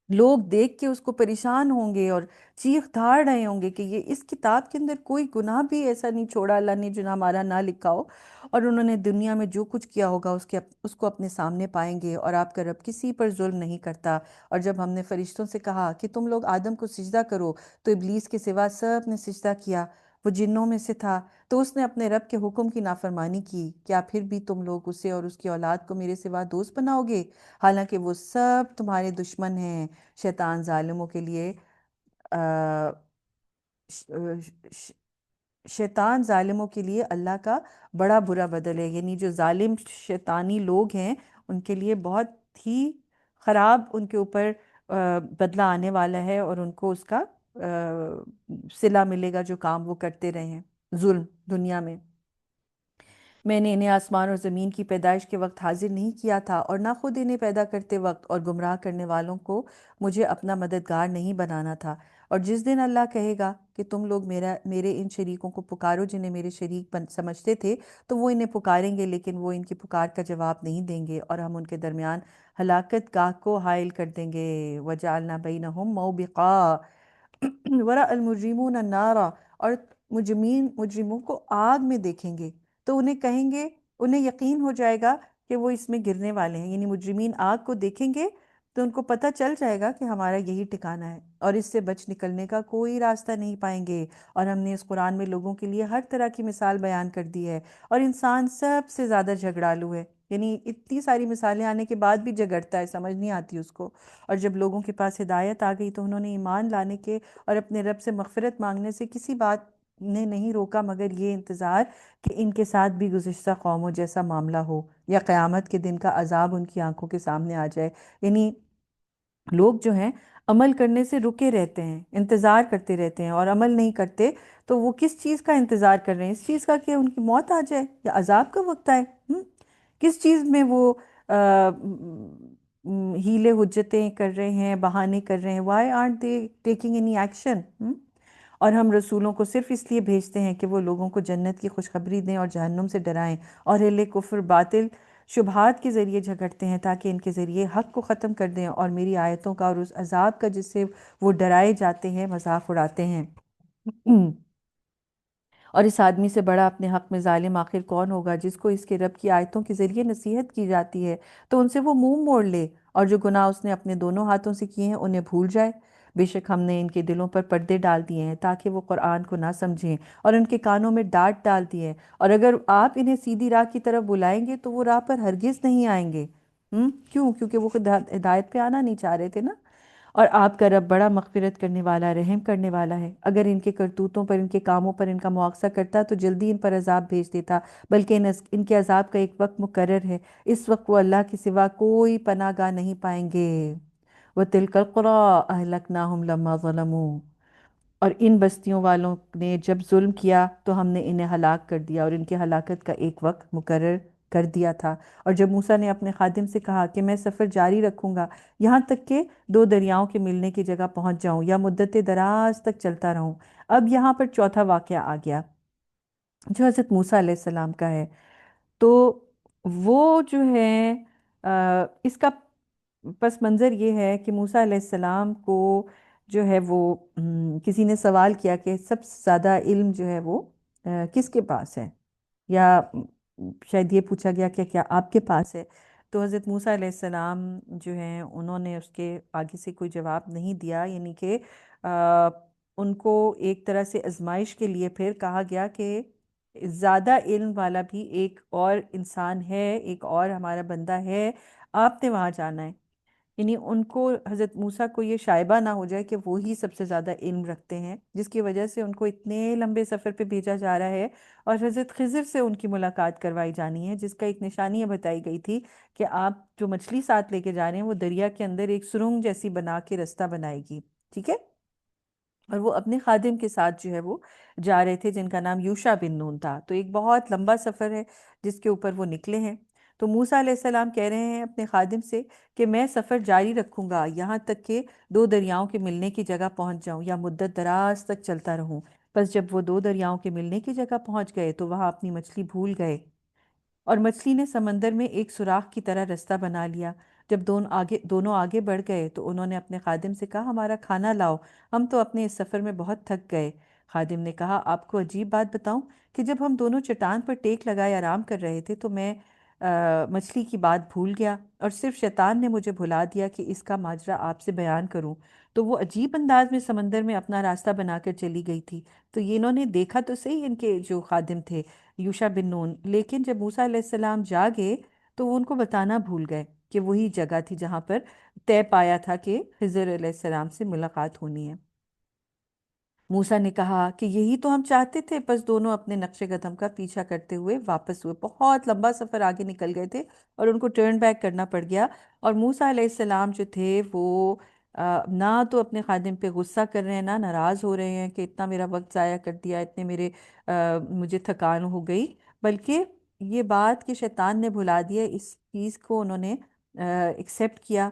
لوگ دیکھ کے اس کو پریشان ہوں گے اور چیخ دھاڑ رہے ہوں گے کہ یہ اس کتاب کے اندر کوئی گناہ بھی ایسا نہیں چھوڑا اللہ نے جو ہمارا نہ لکھا ہو، اور انہوں نے دنیا میں جو کچھ کیا ہوگا اس کو اپنے سامنے پائیں گے، اور آپ کا رب کسی پر ظلم نہیں کرتا۔ اور جب ہم نے فرشتوں سے کہا کہ تم لوگ آدم کو سجدہ کرو، تو ابلیس کے سوا سب نے سجدہ کیا، وہ جنوں میں سے تھا، تو اس نے اپنے رب کے حکم کی نافرمانی کی۔ کیا پھر بھی تم لوگ اسے اور اس کی اولاد کو میرے سوا دوست بناؤ گے، حالانکہ وہ سب تمہارے دشمن ہیں؟ شیطان ظالموں کے لیے آ، شیطان ظالموں کے لیے اللہ کا بڑا برا بدل ہے، یعنی جو ظالم شیطانی لوگ ہیں ان کے لیے بہت ہی خراب ان کے اوپر بدلہ آنے والا ہے، اور ان کو اس کا صلہ ملے گا جو کام وہ کرتے رہے ہیں ظلم دنیا میں۔ میں نے انہیں آسمان اور زمین کی پیدائش کے وقت حاضر نہیں کیا تھا، اور نہ خود انہیں پیدا کرتے وقت، اور گمراہ کرنے والوں کو مجھے اپنا مددگار نہیں بنانا تھا۔ اور جس دن اللہ کہے گا کہ تم لوگ میرے ان شریکوں کو پکارو جنہیں میرے شریک سمجھتے تھے، تو وہ انہیں پکاریں گے لیکن وہ ان کی پکار کا جواب نہیں دیں گے، اور ہم ان کے درمیان ہلاکت گاہ کو حائل کر دیں گے۔ وَجَعَلْنَا بَيْنَهُمْ مَوْبِقًا وَرَأَى الْمُجْرِمُونَ النَّارَ، اور مجرموں کو آگ میں دیکھیں گے تو انہیں کہیں گے، انہیں یقین ہو جائے گا کہ وہ اس میں گرنے والے ہیں، یعنی مجرمین آگ کو دیکھیں گے تو ان کو پتہ چل جائے گا کہ ہمارا یہی ٹھکانہ ہے، اور اس سے بچ نکلنے کا کوئی راستہ نہیں پائیں گے۔ اور ہم نے اس قرآن میں لوگوں کے لیے ہر طرح کی مثال بیان کر دی ہے، اور انسان سب سے زیادہ جھگڑالو ہے، یعنی اتنی ساری مثالیں آنے کے بعد بھی جھگڑتا ہے، سمجھ نہیں آتی اس کو۔ اور جب لوگوں کے پاس ہدایت آ گئی تو انہوں نے ایمان لانے کے اور اپنے رب سے مغفرت مانگنے سے کسی بات نے نہیں روکا مگر یہ انتظار کہ ان کے ساتھ بھی گزشتہ قوموں جیسا معاملہ ہو، یا قیامت کے دن کا عذاب ان کی آنکھوں کے سامنے آ جائے۔ یعنی لوگ جو ہیں عمل کرنے سے رکے رہتے ہیں، انتظار کرتے رہتے ہیں اور عمل نہیں کرتے، تو وہ کس چیز کا انتظار کر رہے ہیں؟ اس چیز کا کہ ان کی موت آ جائے یا عذاب کا وقت آئے۔ کس چیز میں وہ ہیلے حجتیں کر رہے ہیں، بہانے کر رہے ہیں؟ Why aren't they taking any action؟ اور ہم رسولوں کو صرف اس لیے بھیجتے ہیں کہ وہ لوگوں کو جنت کی خوشخبری دیں اور جہنم سے ڈرائیں، اور اہل کفر باطل شبہات کے ذریعے جھگڑتے ہیں تاکہ ان کے ذریعے حق کو ختم کر دیں اور میری آیتوں کا اور اس عذاب کا جس سے وہ ڈرائے جاتے ہیں مذاق اڑاتے ہیں۔ اور اس آدمی سے بڑا اپنے حق میں ظالم آخر کون ہوگا جس کو اس کے رب کی آیتوں کے ذریعے نصیحت کی جاتی ہے تو ان سے وہ منہ موڑ لے، اور جو گناہ اس نے اپنے دونوں ہاتھوں سے کیے ہیں انہیں بھول جائے۔ بے شک ہم نے ان کے دلوں پر پردے ڈال دیے ہیں تاکہ وہ قرآن کو نہ سمجھیں، اور ان کے کانوں میں ڈانٹ ڈال دی ہے، اور اگر آپ انہیں سیدھی راہ کی طرف بلائیں گے تو وہ راہ پر ہرگز نہیں آئیں گے۔ کیوں؟ کیونکہ وہ خود ہدایت پہ آنا نہیں چاہ رہے تھے نا۔ اور آپ کا رب بڑا مغفرت کرنے والا، رحم کرنے والا ہے۔ اگر ان کے کرتوتوں پر، ان کے کاموں پر ان کا مواخذہ کرتا تو جلدی ان پر عذاب بھیج دیتا، بلکہ ان کے عذاب کا ایک وقت مقرر ہے، اس وقت وہ اللہ کے سوا کوئی پناہ گاہ نہیں پائیں گے۔ وَتِلْكَ الْقُرَىٰ أَهْلَكْنَاهُمْ لَمَّا ظَلَمُوا، اور ان بستیوں والوں نے جب ظلم کیا تو ہم نے انہیں ہلاک کر دیا، اور ان کی ہلاکت کا ایک وقت مقرر کر دیا تھا۔ اور جب موسیٰ نے اپنے خادم سے کہا کہ میں سفر جاری رکھوں گا یہاں تک کہ دو دریاؤں کے ملنے کی جگہ پہنچ جاؤں یا مدت دراز تک چلتا رہوں، اب یہاں پر چوتھا واقعہ آ گیا جو حضرت موسیٰ علیہ السلام کا ہے۔ تو وہ جو ہے اس کا پس منظر یہ ہے کہ موسیٰ علیہ السلام کو جو ہے وہ کسی نے سوال کیا کہ سب سے زیادہ علم جو ہے وہ کس کے پاس ہے، یا شاید یہ پوچھا گیا کہ کیا آپ کے پاس ہے؟ تو حضرت موسیٰ علیہ السلام جو ہیں انہوں نے اس کے آگے سے کوئی جواب نہیں دیا، یعنی کہ ان کو ایک طرح سے آزمائش کے لیے پھر کہا گیا کہ زیادہ علم والا بھی ایک اور انسان ہے، ایک اور ہمارا بندہ ہے، آپ نے وہاں جانا ہے۔ یعنی ان کو، حضرت موسیٰ کو یہ شائبہ نہ ہو جائے کہ وہی سب سے زیادہ علم رکھتے ہیں، جس کی وجہ سے ان کو اتنے لمبے سفر پہ بھیجا جا رہا ہے، اور حضرت خضر سے ان کی ملاقات کروائی جانی ہے، جس کا ایک نشانی یہ بتائی گئی تھی کہ آپ جو مچھلی ساتھ لے کے جا رہے ہیں وہ دریا کے اندر ایک سرنگ جیسی بنا کے رستہ بنائے گی، ٹھیک ہے؟ اور وہ اپنے خادم کے ساتھ جو ہے وہ جا رہے تھے جن کا نام یوشع بن نون تھا۔ تو ایک بہت لمبا سفر ہے جس کے اوپر وہ نکلے ہیں۔ تو موسیٰ علیہ السلام کہہ رہے ہیں اپنے خادم سے کہ میں سفر جاری رکھوں گا یہاں تک کہ دو دریاؤں کے ملنے کی جگہ پہنچ جاؤں یا مدت دراز تک چلتا رہوں۔ بس جب وہ دو دریاؤں کے ملنے کی جگہ پہنچ گئے تو وہاں اپنی مچھلی بھول گئے، اور مچھلی نے سمندر میں ایک سوراخ کی طرح رستہ بنا لیا۔ جب دونوں آگے بڑھ گئے تو انہوں نے اپنے خادم سے کہا ہمارا کھانا لاؤ، ہم تو اپنے اس سفر میں بہت تھک گئے۔ خادم نے کہا آپ کو عجیب بات بتاؤں کہ جب ہم دونوں چٹان پر ٹیک لگائے آرام کر رہے تھے تو میں مچھلی کی بات بھول گیا، اور صرف شیطان نے مجھے بھلا دیا کہ اس کا ماجرا آپ سے بیان کروں۔ تو وہ عجیب انداز میں سمندر میں اپنا راستہ بنا کر چلی گئی تھی۔ تو یہ انہوں نے دیکھا تو صحیح ان کے جو خادم تھے یوشع بن نون، لیکن جب موسیٰ علیہ السلام جاگے تو وہ ان کو بتانا بھول گئے کہ وہی جگہ تھی جہاں پر طے پایا تھا کہ خضر علیہ السلام سے ملاقات ہونی ہے۔ موسیٰ نے کہا کہ یہی تو ہم چاہتے تھے، بس دونوں اپنے نقش قدم کا پیچھا کرتے ہوئے واپس ہوئے۔ بہت لمبا سفر آگے نکل گئے تھے اور ان کو ٹرن بیک کرنا پڑ گیا، اور موسیٰ علیہ السلام جو تھے وہ نہ تو اپنے خادم پہ غصہ کر رہے ہیں، نہ ناراض ہو رہے ہیں کہ اتنا میرا وقت ضائع کر دیا، اتنے مجھے تھکان ہو گئی، بلکہ یہ بات کہ شیطان نے بھلا دیا اس چیز کو انہوں نے ایکسیپٹ کیا۔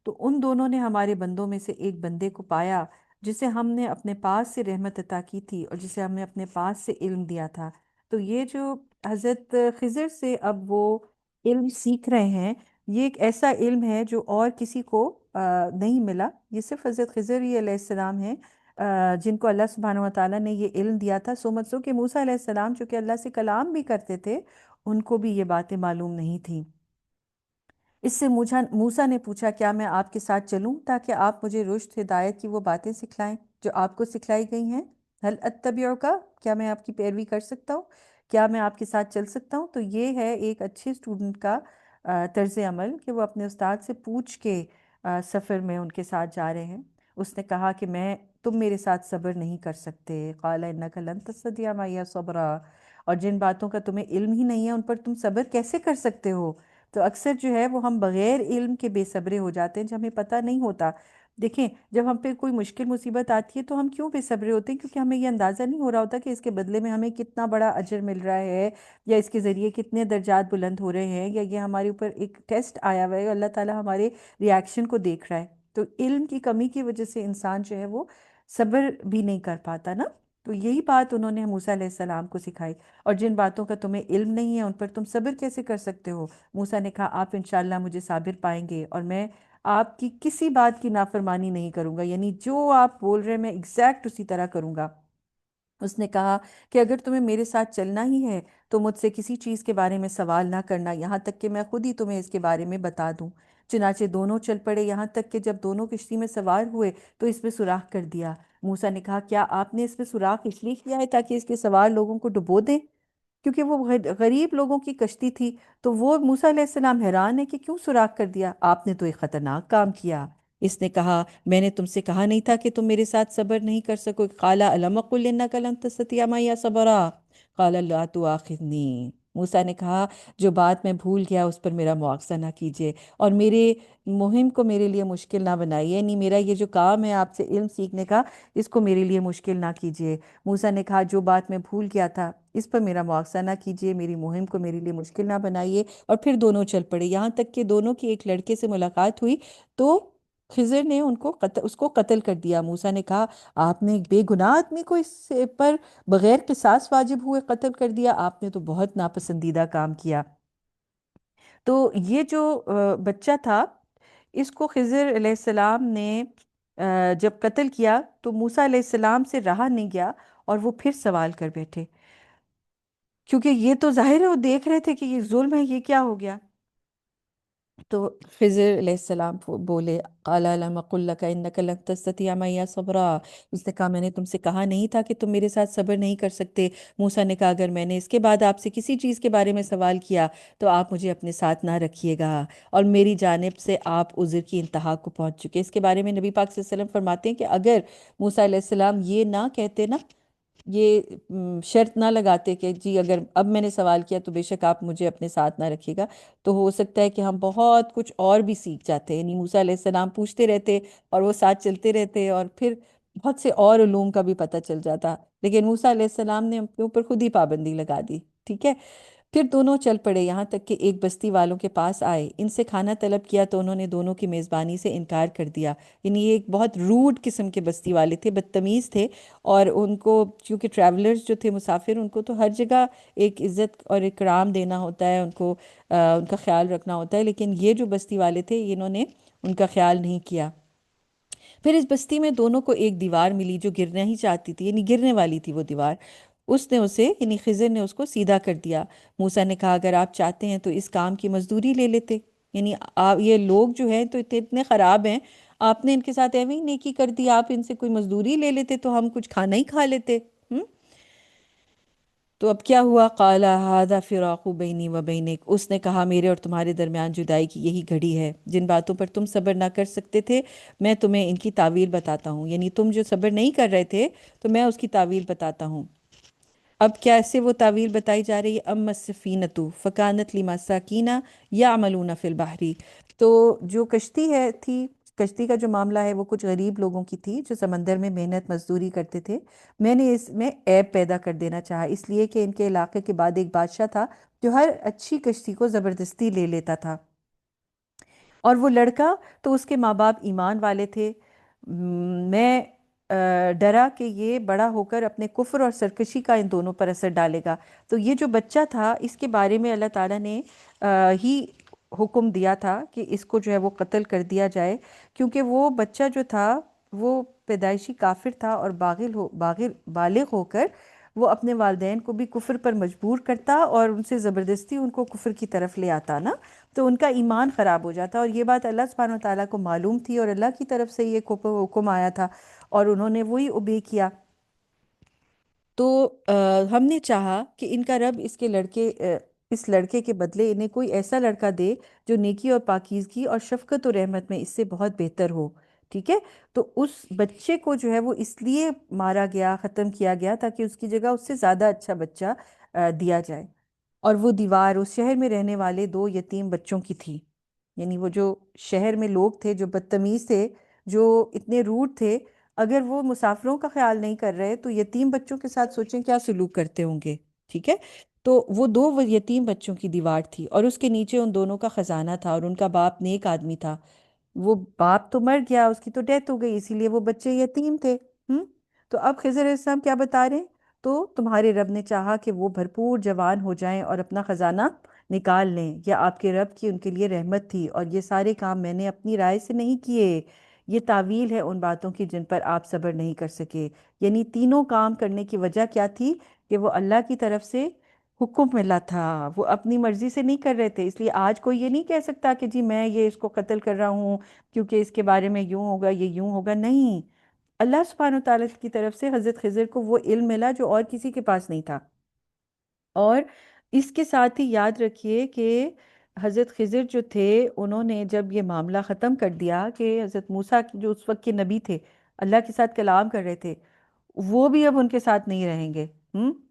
تو ان دونوں نے ہمارے بندوں میں سے ایک بندے کو پایا جسے ہم نے اپنے پاس سے رحمت عطا کی تھی اور جسے ہم نے اپنے پاس سے علم دیا تھا۔ تو یہ جو حضرت خضر سے اب وہ علم سیکھ رہے ہیں، یہ ایک ایسا علم ہے جو اور کسی کو نہیں ملا، یہ صرف حضرت خضر ہی علیہ السلام ہیں جن کو اللہ سبحانہ وتعالیٰ نے یہ علم دیا تھا۔ سو مچ سو کہ موسیٰ علیہ السلام جو کہ اللہ سے کلام بھی کرتے تھے ان کو بھی یہ باتیں معلوم نہیں تھیں۔ اس سے موسیٰ نے پوچھا کیا میں آپ کے ساتھ چلوں تاکہ آپ مجھے رشد ہدایت کی وہ باتیں سکھلائیں جو آپ کو سکھلائی گئی ہیں؟ حل اتبعک، کیا میں آپ کی پیروی کر سکتا ہوں؟ کیا میں آپ کے ساتھ چل سکتا ہوں؟ تو یہ ہے ایک اچھے اسٹوڈنٹ کا طرز عمل کہ وہ اپنے استاد سے پوچھ کے سفر میں ان کے ساتھ جا رہے ہیں۔ اس نے کہا کہ تم میرے ساتھ صبر نہیں کر سکتے، قال انک لن تستطیع معی صبرا، اور جن باتوں کا تمہیں علم ہی نہیں ہے ان پر تم صبر کیسے کر سکتے ہو؟ تو اکثر جو ہے وہ ہم بغیر علم کے بے صبرے ہو جاتے ہیں، جب ہمیں پتہ نہیں ہوتا۔ دیکھیں، جب ہم پہ کوئی مشکل مصیبت آتی ہے تو ہم کیوں بے صبرے ہوتے ہیں؟ کیونکہ ہمیں یہ اندازہ نہیں ہو رہا ہوتا کہ اس کے بدلے میں ہمیں کتنا بڑا اجر مل رہا ہے، یا اس کے ذریعے کتنے درجات بلند ہو رہے ہیں، یا یہ ہمارے اوپر ایک ٹیسٹ آیا ہوا ہے، اللہ تعالیٰ ہمارے ری ایکشن کو دیکھ رہا ہے۔ تو علم کی کمی کی وجہ سے انسان جو ہے وہ صبر بھی نہیں کر پاتا نا۔ تو یہی بات انہوں نے موسیٰ علیہ السلام کو سکھائی، اور جن باتوں کا تمہیں علم نہیں ہے ان پر تم صبر کیسے کر سکتے ہو؟ موسیٰ نے کہا آپ انشاءاللہ مجھے صابر پائیں گے، اور میں آپ کی کسی بات کی نافرمانی نہیں کروں گا، یعنی جو آپ بول رہے ہیں میں ایگزیکٹ اسی طرح کروں گا۔ اس نے کہا کہ اگر تمہیں میرے ساتھ چلنا ہی ہے تو مجھ سے کسی چیز کے بارے میں سوال نہ کرنا، یہاں تک کہ میں خود ہی تمہیں اس کے بارے میں بتا دوں۔ چنانچہ دونوں چل پڑے، یہاں تک کہ جب دونوں کشتی میں سوار ہوئے تو اس میں سوراخ کر دیا۔ موسیٰ نے کہا کیا آپ نے اس میں سوراخ اس لیے کیا ہے تاکہ اس کے سوار لوگوں کو ڈبو دیں؟ کیونکہ وہ غریب لوگوں کی کشتی تھی۔ تو وہ موسیٰ علیہ السلام حیران ہے کہ کیوں سوراخ کر دیا؟ آپ نے تو ایک خطرناک کام کیا۔ اس نے کہا میں نے تم سے کہا نہیں تھا کہ تم میرے ساتھ صبر نہیں کر سکو؟ قال الم اقل انک لن تستطیع معی صبرا قال لا تؤاخذنی۔ موسیٰ نے کہا جو بات میں بھول گیا اس پر میرا مواخذہ نہ کیجیے، اور میرے مہم کو میرے لیے مشکل نہ بنائیے، یعنی میرا یہ جو کام ہے آپ سے علم سیکھنے کا، اس کو میرے لیے مشکل نہ کیجیے۔ موسیٰ نے کہا جو بات میں بھول گیا تھا اس پر میرا مواخذہ نہ کیجیے، میری مہم کو میرے لیے مشکل نہ بنائیے۔ اور پھر دونوں چل پڑے، یہاں تک کہ دونوں کی ایک لڑکے سے ملاقات ہوئی تو خضر نے اس کو قتل کر دیا۔ موسیٰ نے کہا آپ نے ایک بے گناہ آدمی کو اس پر بغیر قصاص واجب ہوئے قتل کر دیا، آپ نے تو بہت ناپسندیدہ کام کیا۔ تو یہ جو بچہ تھا اس کو خضر علیہ السلام نے جب قتل کیا تو موسیٰ علیہ السلام سے رہا نہیں گیا، اور وہ پھر سوال کر بیٹھے، کیونکہ یہ تو ظاہر ہے وہ دیکھ رہے تھے کہ یہ ظلم ہے، یہ کیا ہو گیا۔ تو خضر علیہ السلام بولے قال الم اقل لک انک لن تستطیع معی صبرا، اس نے کہا میں نے تم سے کہا نہیں تھا کہ تم میرے ساتھ صبر نہیں کر سکتے؟ موسیٰ نے کہا اگر میں نے اس کے بعد آپ سے کسی چیز کے بارے میں سوال کیا تو آپ مجھے اپنے ساتھ نہ رکھیے گا، اور میری جانب سے آپ عذر کی انتہا کو پہنچ چکے۔ اس کے بارے میں نبی پاک صلی اللہ علیہ وسلم فرماتے ہیں کہ اگر موسیٰ علیہ السلام یہ نہ کہتے نا، یہ شرط نہ لگاتے کہ جی اگر اب میں نے سوال کیا تو بے شک آپ مجھے اپنے ساتھ نہ رکھیے گا، تو ہو سکتا ہے کہ ہم بہت کچھ اور بھی سیکھ جاتے، یعنی موسیٰ علیہ السلام پوچھتے رہتے اور وہ ساتھ چلتے رہتے، اور پھر بہت سے اور علوم کا بھی پتہ چل جاتا۔ لیکن موسیٰ علیہ السلام نے اپنے اوپر خود ہی پابندی لگا دی، ٹھیک ہے۔ پھر دونوں چل پڑے، یہاں تک کہ ایک بستی والوں کے پاس آئے، ان سے کھانا طلب کیا تو انہوں نے دونوں کی میزبانی سے انکار کر دیا۔ یعنی یہ ایک بہت روڈ قسم کے بستی والے تھے، بدتمیز تھے، اور ان کو چونکہ ٹریولرز جو تھے مسافر، ان کو تو ہر جگہ ایک عزت اور اکرام دینا ہوتا ہے، ان کو ان کا خیال رکھنا ہوتا ہے، لیکن یہ جو بستی والے تھے انہوں نے ان کا خیال نہیں کیا۔ پھر اس بستی میں دونوں کو ایک دیوار ملی جو گرنا ہی چاہتی تھی، یعنی گرنے والی تھی وہ دیوار، اس نے اسے یعنی خضر نے اس کو سیدھا کر دیا۔ موسیٰ نے کہا اگر آپ چاہتے ہیں تو اس کام کی مزدوری لے لیتے، یعنی یہ لوگ جو ہیں تو اتنے خراب ہیں، آپ نے ان کے ساتھ ایویں ہی نیکی کر دی، آپ ان سے کوئی مزدوری لے لیتے تو ہم کچھ کھانا ہی کھا لیتے۔ تو اب کیا ہوا؟ قال ھذا فراق بینی و بینک، اس نے کہا میرے اور تمہارے درمیان جدائی کی یہی گھڑی ہے، جن باتوں پر تم صبر نہ کر سکتے تھے میں تمہیں ان کی تعویل بتاتا ہوں، یعنی تم جو صبر نہیں کر رہے تھے تو میں اس کی تعویل بتاتا ہوں۔ اب کیسے وہ تعویل بتائی جا رہی ہے؟ اما السفینۃ فکانت لمساکین یعملون فی البحر، تو جو کشتی تھی، کشتی کا جو معاملہ ہے وہ کچھ غریب لوگوں کی تھی جو سمندر میں محنت مزدوری کرتے تھے۔ میں نے اس میں عیب پیدا کر دینا چاہا، اس لیے کہ ان کے علاقے کے بعد ایک بادشاہ تھا جو ہر اچھی کشتی کو زبردستی لے لیتا تھا، اور وہ لڑکا تو اس کے ماں باپ ایمان والے تھے۔ میں ڈرا کہ یہ بڑا ہو کر اپنے کفر اور سرکشی کا ان دونوں پر اثر ڈالے گا۔ تو یہ جو بچہ تھا اس کے بارے میں اللہ تعالیٰ نے ہی حکم دیا تھا کہ اس کو جو ہے وہ قتل کر دیا جائے، کیونکہ وہ بچہ جو تھا وہ پیدائشی کافر تھا، اور بالغ ہو کر وہ اپنے والدین کو بھی کفر پر مجبور کرتا اور ان سے زبردستی ان کو کفر کی طرف لے آتا نا، تو ان کا ایمان خراب ہو جاتا، اور یہ بات اللہ سبحانہ وتعالیٰ کو معلوم تھی، اور اللہ کی طرف سے یہ حکم آیا تھا اور انہوں نے وہی اوبے کیا۔ تو ہم نے چاہا کہ ان کا رب اس لڑکے کے بدلے انہیں کوئی ایسا لڑکا دے جو نیکی اور پاکیزگی اور شفقت و رحمت میں اس سے بہت بہتر ہو، ٹھیک ہے؟ تو اس بچے کو جو ہے وہ اس لیے مارا گیا، ختم کیا گیا، تاکہ اس کی جگہ اس سے زیادہ اچھا بچہ دیا جائے۔ اور وہ دیوار اس شہر میں رہنے والے دو یتیم بچوں کی تھی، یعنی وہ جو شہر میں لوگ تھے جو بدتمیز تھے، جو اتنے روڈ تھے، اگر وہ مسافروں کا خیال نہیں کر رہے تو یتیم بچوں کے ساتھ سوچیں کیا سلوک کرتے ہوں گے، ٹھیک ہے؟ تو وہ دو وہ یتیم بچوں کی دیوار تھی، اور اس کے نیچے ان دونوں کا خزانہ تھا، اور ان کا باپ نیک آدمی تھا۔ وہ باپ تو مر گیا، اس کی تو ڈیتھ ہو گئی، اسی لیے وہ بچے یتیم تھے۔ تو اب خضر علیہ السلام کیا بتا رہے ہیں؟ تو تمہارے رب نے چاہا کہ وہ بھرپور جوان ہو جائیں اور اپنا خزانہ نکال لیں، یا آپ کے رب کی ان کے لیے رحمت تھی، اور یہ سارے کام میں نے اپنی رائے سے نہیں کیے، یہ تعویل ہے ان باتوں کی جن پر آپ صبر نہیں کر سکے۔ یعنی تینوں کام کرنے کی وجہ کیا تھی؟ کہ وہ اللہ کی طرف سے حکم ملا تھا، وہ اپنی مرضی سے نہیں کر رہے تھے۔ اس لیے آج کوئی یہ نہیں کہہ سکتا کہ جی میں یہ اس کو قتل کر رہا ہوں کیونکہ اس کے بارے میں یوں ہوگا، یہ یوں ہوگا، نہیں۔ اللہ سبحانہ وتعالیٰ کی طرف سے حضرت خضر کو وہ علم ملا جو اور کسی کے پاس نہیں تھا۔ اور اس کے ساتھ ہی یاد رکھیے کہ حضرت خضر جو تھے، انہوں نے جب یہ معاملہ ختم کر دیا کہ حضرت موسیٰ جو اس وقت کے نبی تھے، اللہ کے ساتھ کلام کر رہے تھے، وہ بھی اب ان کے ساتھ نہیں رہیں گے۔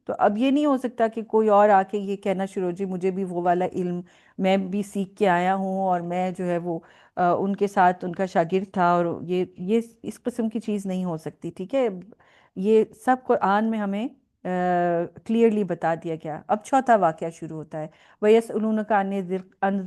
تو اب یہ نہیں ہو سکتا کہ کوئی اور آ کے یہ کہنا شروع ہو جی مجھے بھی وہ والا علم، میں بھی سیکھ کے آیا ہوں اور میں جو ہے وہ ان کے ساتھ ان کا شاگرد تھا، اور یہ اس قسم کی چیز نہیں ہو سکتی، ٹھیک ہے؟ یہ سب قرآن میں ہمیں کلیئرلی بتا دیا گیا۔ اب چوتھا واقعہ شروع ہوتا ہے، وَيَسْأَلُونَكَ عَنِ ذِي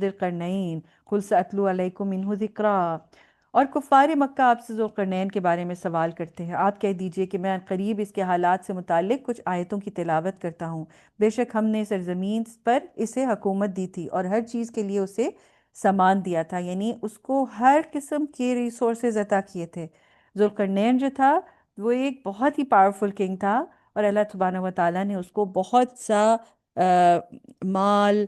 الْقَرْنَيْنِ قُلْ سَأَتْلُو عَلَيْكُم مِّنْهُ ذِكْرًا۔ اور کفار مکہ آپ سے ذوالقرنین کے بارے میں سوال کرتے ہیں، آپ کہہ دیجئے کہ میں قریب اس کے حالات سے متعلق کچھ آیتوں کی تلاوت کرتا ہوں۔ بے شک ہم نے سرزمین پر اسے حکومت دی تھی اور ہر چیز کے لیے اسے سامان دیا تھا، یعنی اس کو ہر قسم کے ریسورسز عطا کیے تھے۔ ذوالقرنین جو تھا وہ ایک بہت ہی پاورفل کنگ تھا، اور اللہ سبحانہ و تعالیٰ نے اس کو بہت سا مال،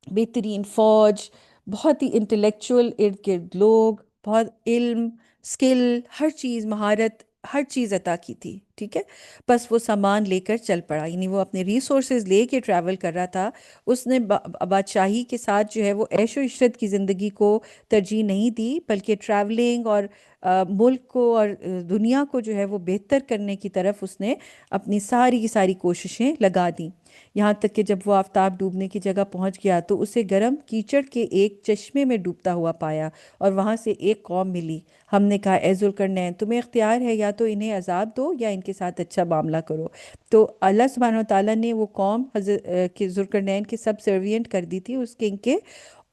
بہترین فوج، بہت ہی انٹلیکچوئل ارد گرد لوگ، بہت علم، سکل، ہر چیز، مہارت، ہر چیز عطا کی تھی، ٹھیک ہے؟ بس وہ سامان لے کر چل پڑا، یعنی وہ اپنے ریسورسز لے کے ٹریول کر رہا تھا۔ اس نے بادشاہی کے ساتھ جو ہے وہ عیش و عشرت کی زندگی کو ترجیح نہیں دی، بلکہ ٹریولنگ اور ملک کو اور دنیا کو جو ہے وہ بہتر کرنے کی طرف اس نے اپنی ساری کی ساری کوششیں لگا دیں۔ یہاں تک کہ جب وہ آفتاب ڈوبنے کی جگہ پہنچ گیا تو اسے گرم کیچڑ کے ایک چشمے میں ڈوبتا ہوا پایا، اور وہاں سے ایک قوم ملی۔ ہم نے کہا اے ذوالقرنین تمہیں اختیار ہے، یا تو انہیں عذاب دو یا ان کے ساتھ اچھا معاملہ کرو۔ تو اللہ سبحانہ وتعالیٰ نے وہ قوم حضرت ذوالقرنین کے سب سروینٹ کر دی تھی اس کنگ کے،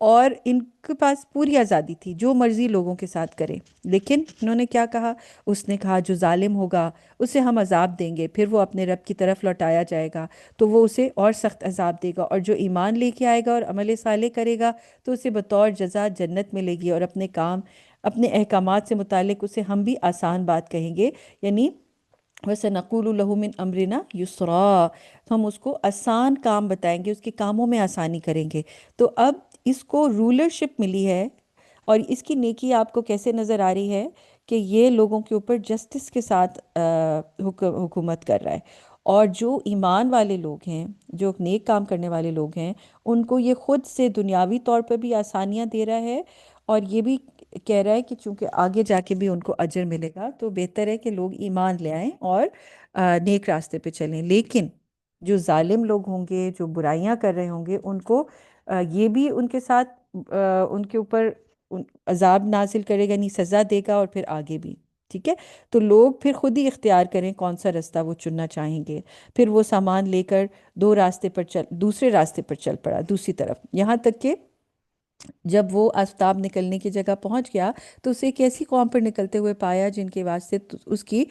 اور ان کے پاس پوری آزادی تھی جو مرضی لوگوں کے ساتھ کرے۔ لیکن انہوں نے کیا کہا؟ اس نے کہا جو ظالم ہوگا اسے ہم عذاب دیں گے، پھر وہ اپنے رب کی طرف لوٹایا جائے گا تو وہ اسے اور سخت عذاب دے گا، اور جو ایمان لے کے آئے گا اور عمل صالح کرے گا تو اسے بطور جزا جنت ملے گی، اور اپنے کام، اپنے احکامات سے متعلق اسے ہم بھی آسان بات کہیں گے، یعنی وَسَنَقُولُ لَهُ مِنْ أَمْرِنَا يُسْرًا، ہم اس کو آسان کام بتائیں گے، اس کے کاموں میں آسانی کریں گے۔ تو اب اس کو رولرشپ ملی ہے، اور اس کی نیکی آپ کو کیسے نظر آ رہی ہے کہ یہ لوگوں کے اوپر جسٹس کے ساتھ حکومت کر رہا ہے، اور جو ایمان والے لوگ ہیں، جو نیک کام کرنے والے لوگ ہیں، ان کو یہ خود سے دنیاوی طور پر بھی آسانیاں دے رہا ہے، اور یہ بھی کہہ رہا ہے کہ چونکہ آگے جا کے بھی ان کو اجر ملے گا تو بہتر ہے کہ لوگ ایمان لے آئیں اور نیک راستے پہ چلیں۔ لیکن جو ظالم لوگ ہوں گے، جو برائیاں کر رہے ہوں گے، ان کو یہ بھی ان کے ساتھ ان کے اوپر عذاب نازل کرے گا، نہیں سزا دے گا، اور پھر آگے بھی، ٹھیک ہے؟ تو لوگ پھر خود ہی اختیار کریں کون سا راستہ وہ چننا چاہیں گے۔ پھر وہ سامان لے کر دوسرے راستے پر چل پڑا، دوسری طرف، یہاں تک کہ جب وہ آفتاب نکلنے کی جگہ پہنچ گیا تو اسے ایک ایسی قوم پر نکلتے ہوئے پایا جن کے واسطے اس کی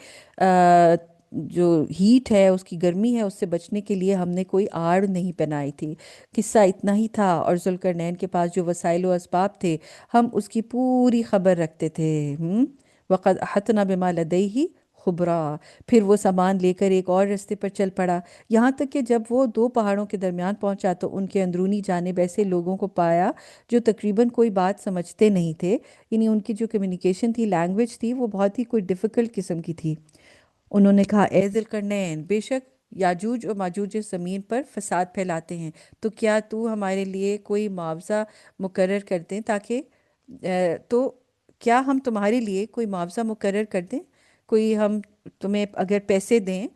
جو ہیٹ ہے، اس کی گرمی ہے، اس سے بچنے کے لیے ہم نے کوئی آڑ نہیں پہنائی تھی۔ قصہ اتنا ہی تھا، اور ذوالقرنین کے پاس جو وسائل و اسباب تھے ہم اس کی پوری خبر رکھتے تھے۔ وَقَدْ أَحَطْنَا بِمَا لَدَيْهِ خُبْرًا، پھر وہ سامان لے کر ایک اور رستے پر چل پڑا، یہاں تک کہ جب وہ دو پہاڑوں کے درمیان پہنچا تو ان کے اندرونی جانب ایسے لوگوں کو پایا جو تقریباً کوئی بات سمجھتے نہیں تھے، یعنی ان کی جو کمیونیکیشن تھی، لینگویج تھی، وہ بہت ہی کوئی ڈیفیکلٹ قسم کی تھی۔ انہوں نے کہا اے ذوالقرنین بے شک یاجوج و ماجوج زمین پر فساد پھیلاتے ہیں، تو کیا تو ہمارے لیے کوئی معاوضہ مقرر کر دیں تاکہ تو کیا ہم تمہارے لیے کوئی معاوضہ مقرر کر دیں؟ کوئی ہم تمہیں اگر پیسے دیں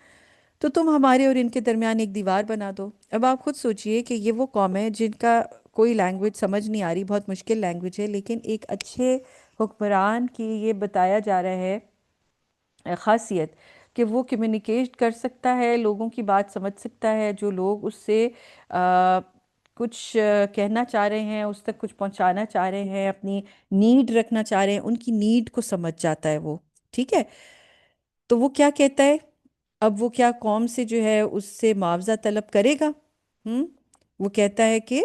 تو تم ہمارے اور ان کے درمیان ایک دیوار بنا دو۔ اب آپ خود سوچئے کہ یہ وہ قوم ہے جن کا کوئی لینگویج سمجھ نہیں آ رہی، بہت مشکل لینگویج ہے، لیکن ایک اچھے حکمران کی یہ بتایا جا رہا ہے خاصیت کہ وہ کمیونیکیٹ کر سکتا ہے، لوگوں کی بات سمجھ سکتا ہے، جو لوگ اس سے کچھ کہنا چاہ رہے ہیں، اس تک کچھ پہنچانا چاہ رہے ہیں، اپنی نیڈ رکھنا چاہ رہے ہیں، ان کی نیڈ کو سمجھ جاتا ہے وہ، ٹھیک ہے؟ تو وہ کیا کہتا ہے؟ اب وہ کیا قوم سے جو ہے اس سے معاوضہ طلب کرے گا؟ وہ کہتا ہے کہ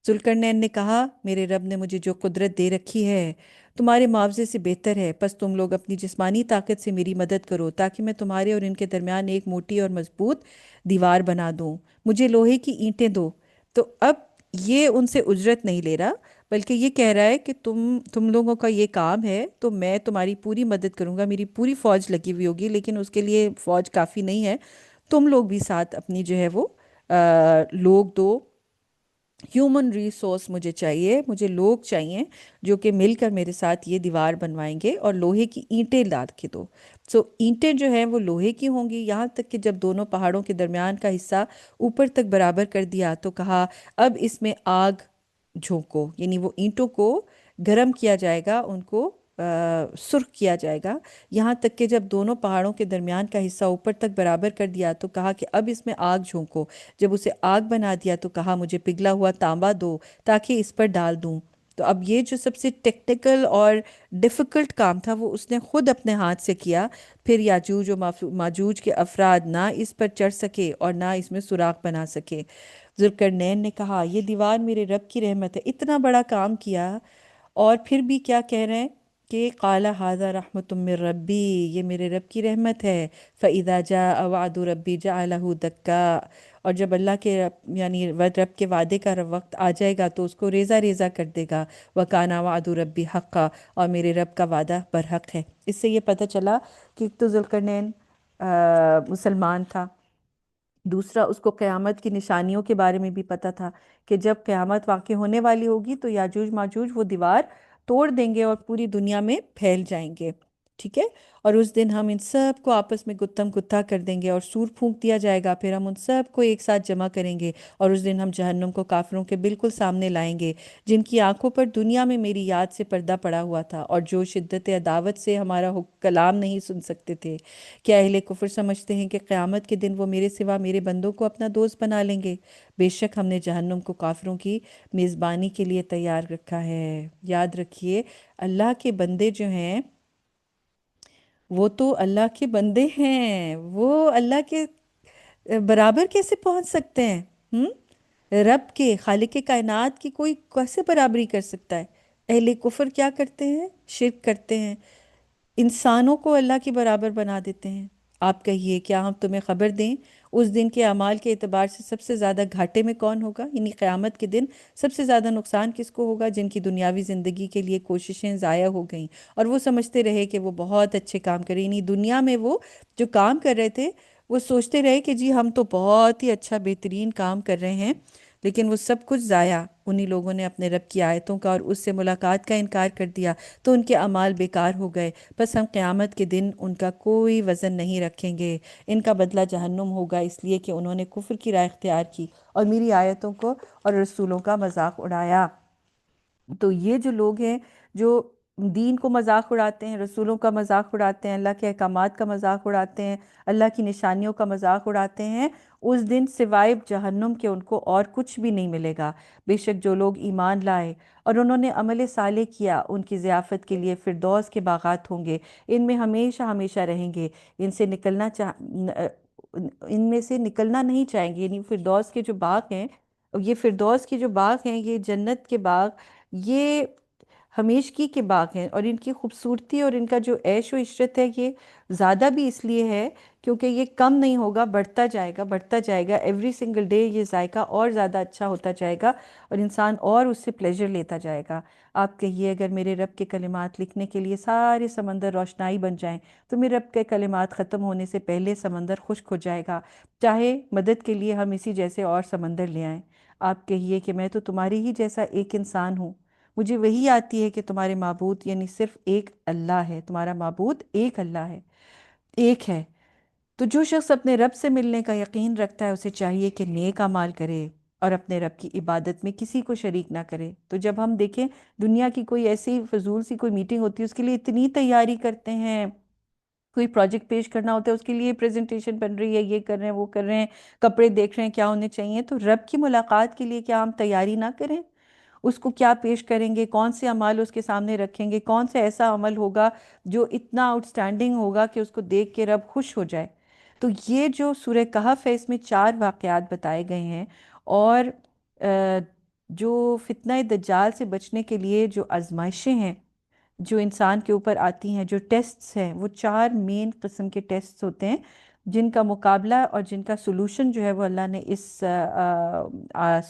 ذوالقرنین نے کہا، میرے رب نے مجھے جو قدرت دے رکھی ہے تمہارے معاوضے سے بہتر ہے، پس تم لوگ اپنی جسمانی طاقت سے میری مدد کرو تاکہ میں تمہارے اور ان کے درمیان ایک موٹی اور مضبوط دیوار بنا دوں، مجھے لوہے کی اینٹیں دو۔ تو اب یہ ان سے اجرت نہیں لے رہا، بلکہ یہ کہہ رہا ہے کہ تم لوگوں کا یہ کام ہے تو میں تمہاری پوری مدد کروں گا، میری پوری فوج لگی ہوئی ہوگی، لیکن اس کے لیے فوج کافی نہیں ہے، تم لوگ بھی ساتھ اپنی جو ہے وہ لوگ دو، ہیومن ریسورس مجھے چاہیے، مجھے لوگ چاہیے جو کہ مل کر میرے ساتھ یہ دیوار بنوائیں گے، اور لوہے کی اینٹیں لا کے دو۔ اینٹیں جو ہیں وہ لوہے کی ہوں گی، یہاں تک کہ جب دونوں پہاڑوں کے درمیان کا حصہ اوپر تک برابر کر دیا تو کہا اب اس میں آگ جھونکو، یعنی وہ اینٹوں کو گرم کیا جائے گا، ان کو سرخ کیا جائے گا، یہاں تک کہ جب دونوں پہاڑوں کے درمیان کا حصہ اوپر تک برابر کر دیا تو کہا کہ اب اس میں آگ جھونکو، جب اسے آگ بنا دیا تو کہا مجھے پگھلا ہوا تانبا دو تاکہ اس پر ڈال دوں۔ تو اب یہ جو سب سے ٹیکنیکل اور ڈیفیکلٹ کام تھا وہ اس نے خود اپنے ہاتھ سے کیا، پھر یاجوج و ماجوج کے افراد نہ اس پر چڑھ سکے اور نہ اس میں سوراخ بنا سکے۔ ذوالقرنین نے کہا یہ دیوار میرے رب کی رحمت ہے، اتنا بڑا کام کیا اور پھر بھی کیا کہہ رہے ہیں کہ قال ھذا رحمت من ربی، یہ میرے رب کی رحمت ہے، فاذا جاء وعد ربی جعلہ دکا، اور جب اللہ کے یعنی رب کے وعدے کا وقت آ جائے گا تو اس کو ریزہ ریزہ کر دے گا، وکان وعد ربی حقا، اور میرے رب کا وعدہ برحق ہے۔ اس سے یہ پتہ چلا کہ ایک تو ذوالقرنین مسلمان تھا، دوسرا اس کو قیامت کی نشانیوں کے بارے میں بھی پتہ تھا کہ جب قیامت واقع ہونے والی ہوگی تو یاجوج ماجوج وہ دیوار توڑ دیں گے اور پوری دنیا میں پھیل جائیں گے، ٹھیک ہے؟ اور اس دن ہم ان سب کو آپس میں گتھم گتھا کر دیں گے اور سور پھونک دیا جائے گا، پھر ہم ان سب کو ایک ساتھ جمع کریں گے، اور اس دن ہم جہنم کو کافروں کے بالکل سامنے لائیں گے جن کی آنکھوں پر دنیا میں میری یاد سے پردہ پڑا ہوا تھا اور جو شدت عداوت سے ہمارا کلام نہیں سن سکتے تھے۔ کیا اہل کفر سمجھتے ہیں کہ قیامت کے دن وہ میرے سوا میرے بندوں کو اپنا دوست بنا لیں گے؟ بے شک ہم نے جہنم کو کافروں کی میزبانی کے لیے تیار رکھا ہے۔ یاد رکھیے اللہ کے بندے جو ہیں وہ تو اللہ کے بندے ہیں، وہ اللہ کے برابر کیسے پہنچ سکتے ہیں؟ رب کے، خالق کائنات کی کوئی کیسے برابری کر سکتا ہے؟ اہل کفر کیا کرتے ہیں؟ شرک کرتے ہیں، انسانوں کو اللہ کے برابر بنا دیتے ہیں۔ آپ کہیے کیا ہم تمہیں خبر دیں اس دن کے اعمال کے اعتبار سے سب سے زیادہ گھاٹے میں کون ہوگا؟ یعنی قیامت کے دن سب سے زیادہ نقصان کس کو ہوگا؟ جن کی دنیاوی زندگی کے لیے کوششیں ضائع ہو گئیں اور وہ سمجھتے رہے کہ وہ بہت اچھے کام کریں، یعنی دنیا میں وہ جو کام کر رہے تھے وہ سوچتے رہے کہ جی ہم تو بہت ہی اچھا بہترین کام کر رہے ہیں، لیکن وہ سب کچھ ضائع، انہی لوگوں نے اپنے رب کی آیتوں کا اور اس سے ملاقات کا انکار کر دیا تو ان کے اعمال بیکار ہو گئے۔ بس ہم قیامت کے دن ان کا کوئی وزن نہیں رکھیں گے، ان کا بدلہ جہنم ہوگا، اس لیے کہ انہوں نے کفر کی راہ اختیار کی اور میری آیتوں کو اور رسولوں کا مذاق اڑایا۔ تو یہ جو لوگ ہیں جو دین کو مذاق اڑاتے ہیں، رسولوں کا مذاق اڑاتے ہیں، اللہ کے احکامات کا مذاق اڑاتے ہیں، اللہ کی نشانیوں کا مذاق اڑاتے ہیں، اس دن سوائے جہنم کے ان کو اور کچھ بھی نہیں ملے گا۔ بے شک جو لوگ ایمان لائے اور انہوں نے عمل صالح کیا ان کی ضیافت کے لیے فردوس کے باغات ہوں گے، ان میں ہمیشہ ہمیشہ رہیں گے، ان سے ان میں سے نکلنا نہیں چاہیں گے، یعنی فردوس کے جو باغ ہیں، یہ فردوس کے جو باغ ہیں، یہ جنت کے باغ، یہ ہمیشگی کے باغ ہیں، اور ان کی خوبصورتی اور ان کا جو عیش و عشرت ہے یہ زیادہ بھی اس لیے ہے کیونکہ یہ کم نہیں ہوگا، بڑھتا جائے گا، بڑھتا جائے گا، ایوری سنگل ڈے یہ ذائقہ اور زیادہ اچھا ہوتا جائے گا اور انسان اور اس سے پلیجر لیتا جائے گا۔ آپ کہیے اگر میرے رب کے کلمات لکھنے کے لیے سارے سمندر روشنائی بن جائیں تو میرے رب کے کلمات ختم ہونے سے پہلے سمندر خشک ہو جائے گا، چاہے مدد کے لیے ہم اسی جیسے اور سمندر لے آئیں۔ آپ کہیے کہ میں تو تمہاری ہی جیسا ایک انسان ہوں، مجھے وہی آتی ہے کہ تمہارے معبود یعنی صرف ایک اللہ ہے، تمہارا معبود ایک اللہ ہے، ایک ہے۔ تو جو شخص اپنے رب سے ملنے کا یقین رکھتا ہے اسے چاہیے کہ نیک اعمال کرے اور اپنے رب کی عبادت میں کسی کو شریک نہ کرے۔ تو جب ہم دیکھیں دنیا کی کوئی ایسی فضول سی کوئی میٹنگ ہوتی ہے، اس کے لیے اتنی تیاری کرتے ہیں، کوئی پروجیکٹ پیش کرنا ہوتا ہے اس کے لیے پریزنٹیشن بن رہی ہے، یہ کر رہے ہیں وہ کر رہے ہیں، کپڑے دیکھ رہے ہیں کیا ہونے چاہیے، تو رب کی ملاقات کے لیے کیا ہم تیاری نہ کریں؟ اس کو کیا پیش کریں گے، کون سے اعمال اس کے سامنے رکھیں گے، کون سے ایسا عمل ہوگا جو اتنا آؤٹ سٹینڈنگ ہوگا کہ اس کو دیکھ کے رب خوش ہو جائے۔ تو یہ جو سورہ کہف ہے اس میں 4 واقعات بتائے گئے ہیں، اور جو فتنہ دجال سے بچنے کے لیے جو آزمائشیں ہیں جو انسان کے اوپر آتی ہیں، جو ٹیسٹس ہیں، وہ 4 مین قسم کے ٹیسٹس ہوتے ہیں جن کا مقابلہ اور جن کا سلوشن جو ہے وہ اللہ نے اس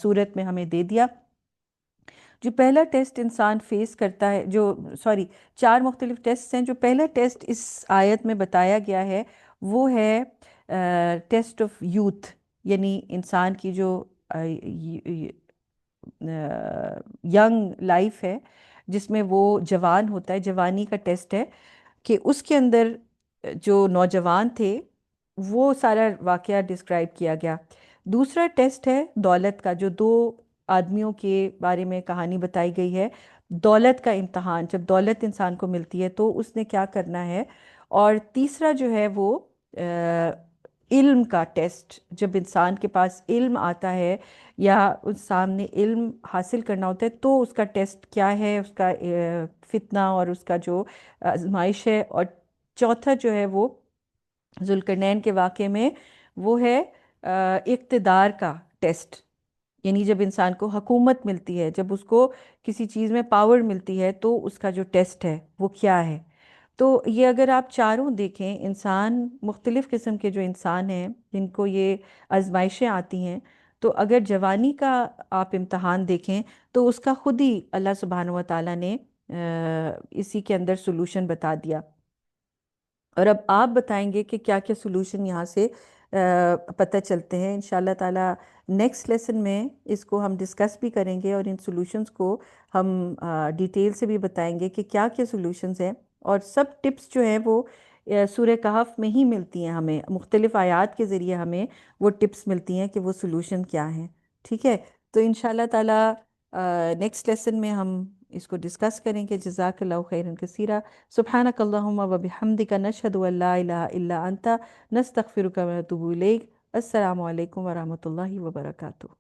صورت میں ہمیں دے دیا۔ جو پہلا ٹیسٹ انسان فیس کرتا ہے، جو سوری 4 مختلف ٹیسٹ ہیں، جو پہلا ٹیسٹ اس آیت میں بتایا گیا ہے وہ ہے ٹیسٹ آف یوتھ، یعنی انسان کی جو ینگ لائف ہے جس میں وہ جوان ہوتا ہے، جوانی کا ٹیسٹ ہے کہ اس کے اندر جو نوجوان تھے وہ سارا واقعہ ڈسکرائب کیا گیا۔ دوسرا ٹیسٹ ہے دولت کا، جو 2 آدمیوں کے بارے میں کہانی بتائی گئی ہے، دولت کا امتحان، جب دولت انسان کو ملتی ہے تو اس نے کیا کرنا ہے۔ اور تیسرا جو ہے وہ علم کا ٹیسٹ، جب انسان کے پاس علم آتا ہے یا اس سامنے علم حاصل کرنا ہوتا ہے تو اس کا ٹیسٹ کیا ہے، اس کا فتنہ اور اس کا جو آزمائش ہے۔ اور چوتھا جو ہے وہ ذوالقرنین کے واقعے میں وہ ہے اقتدار کا ٹیسٹ، یعنی جب انسان کو حکومت ملتی ہے، جب اس کو کسی چیز میں پاور ملتی ہے تو اس کا جو ٹیسٹ ہے وہ کیا ہے۔ تو یہ اگر آپ چاروں دیکھیں، انسان مختلف قسم کے جو انسان ہیں جن کو یہ آزمائشیں آتی ہیں، تو اگر جوانی کا آپ امتحان دیکھیں تو اس کا خود ہی اللہ سبحانہ و تعالیٰ نے اسی کے اندر سلوشن بتا دیا۔ اور اب آپ بتائیں گے کہ کیا کیا سلوشن یہاں سے پتہ چلتے ہیں۔ انشاءاللہ تعالیٰ نیکسٹ لیسن میں اس کو ہم ڈسکس بھی کریں گے اور ان سلوشنز کو ہم ڈیٹیل سے بھی بتائیں گے کہ کیا کیا سلوشنز ہیں، اور سب ٹپس جو ہیں وہ سورہ کہف میں ہی ملتی ہیں، ہمیں مختلف آیات کے ذریعے ہمیں وہ ٹپس ملتی ہیں کہ وہ سلوشن کیا ہیں۔ ٹھیک ہے، تو انشاءاللہ تعالیٰ نیکسٹ لیسن میں ہم اس کو ڈسکس کریں گے۔ جزاک اللہ خیرا کثیرا، سبحانک اللہم و بحمدک، نشہد ان لا الہ الا انت، نستغفرک و نتوب الیک۔ السلام علیکم ورحمۃ اللہ وبرکاتہ۔